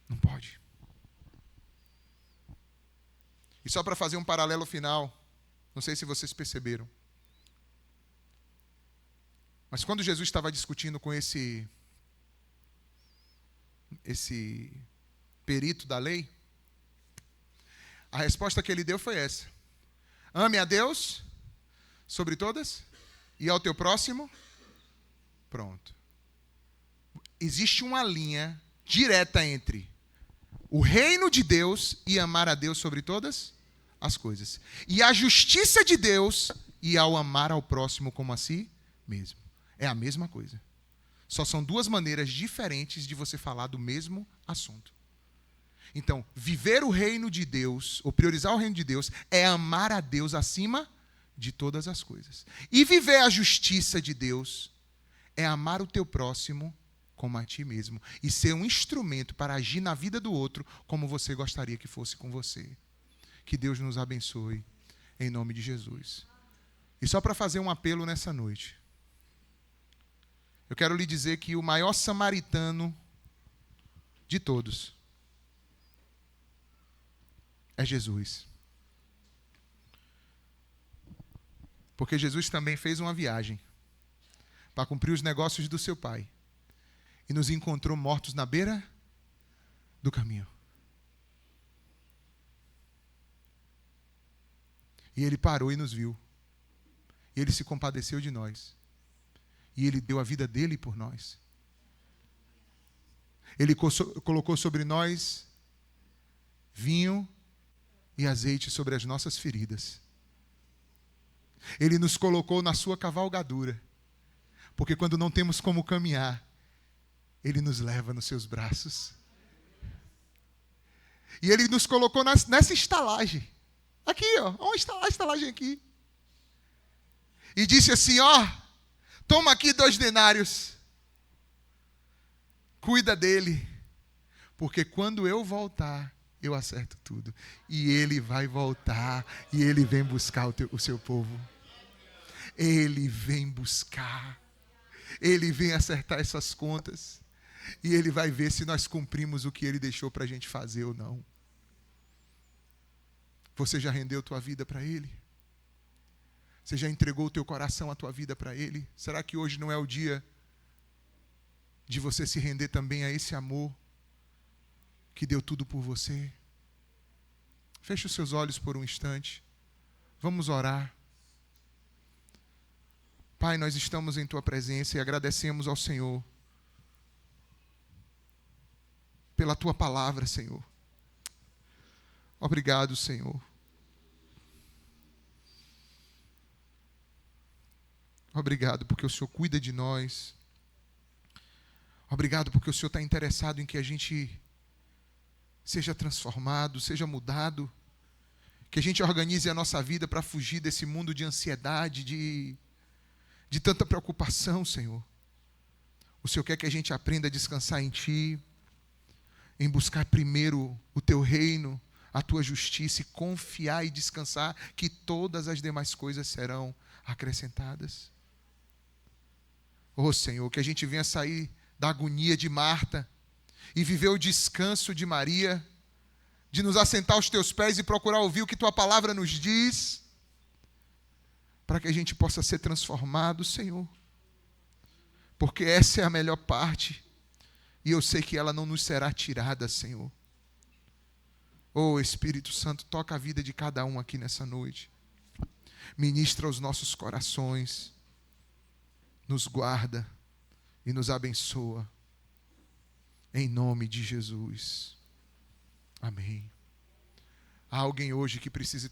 Não pode. E só para fazer um paralelo final, não sei se vocês perceberam, mas quando Jesus estava discutindo com esse perito da lei, a resposta que ele deu foi essa: ame a Deus sobre todas e ao teu próximo. Pronto. Existe uma linha direta entre o reino de Deus e amar a Deus sobre todas as coisas. E a justiça de Deus e ao amar ao próximo como a si mesmo. É a mesma coisa. Só são duas maneiras diferentes de você falar do mesmo assunto. Então, viver o reino de Deus, ou priorizar o reino de Deus, é amar a Deus acima de todas as coisas. E viver a justiça de Deus é amar o teu próximo como a ti mesmo. E ser um instrumento para agir na vida do outro como você gostaria que fosse com você. Que Deus nos abençoe, em nome de Jesus. E só para fazer um apelo nessa noite, eu quero lhe dizer que o maior samaritano de todos é Jesus. Porque Jesus também fez uma viagem para cumprir os negócios do seu Pai e nos encontrou mortos na beira do caminho. E Ele parou e nos viu. E Ele se compadeceu de nós. E Ele deu a vida dEle por nós. Ele colocou sobre nós vinho e azeite sobre as nossas feridas. Ele nos colocou na sua cavalgadura. Porque quando não temos como caminhar, Ele nos leva nos seus braços. E Ele nos colocou nessa estalagem. Aqui, ó, uma estalagem aqui. E disse assim, ó, toma aqui 2 denários. Cuida dele. Porque quando eu voltar, eu acerto tudo. E ele vai voltar. E ele vem buscar o seu povo. Ele vem buscar. Ele vem acertar essas contas. E ele vai ver se nós cumprimos o que ele deixou para a gente fazer ou não. Você já rendeu tua vida para Ele? Você já entregou o teu coração, a tua vida para Ele? Será que hoje não é o dia de você se render também a esse amor que deu tudo por você? Feche os seus olhos por um instante. Vamos orar. Pai, nós estamos em Tua presença e agradecemos ao Senhor pela Tua palavra, Senhor. Obrigado, Senhor. Obrigado porque o Senhor cuida de nós. Obrigado porque o Senhor está interessado em que a gente seja transformado, seja mudado. Que a gente organize a nossa vida para fugir desse mundo de ansiedade, de tanta preocupação, Senhor. O Senhor quer que a gente aprenda a descansar em Ti, em buscar primeiro o Teu reino, a Tua justiça e confiar e descansar que todas as demais coisas serão acrescentadas. Oh, Senhor, que a gente venha sair da agonia de Marta e viver o descanso de Maria, de nos assentar aos Teus pés e procurar ouvir o que Tua palavra nos diz, para que a gente possa ser transformado, Senhor. Porque essa é a melhor parte, e eu sei que ela não nos será tirada, Senhor. Oh, Espírito Santo, toca a vida de cada um aqui nessa noite. Ministra os nossos corações, nos guarda e nos abençoa. Em nome de Jesus. Amém. Há alguém hoje que precise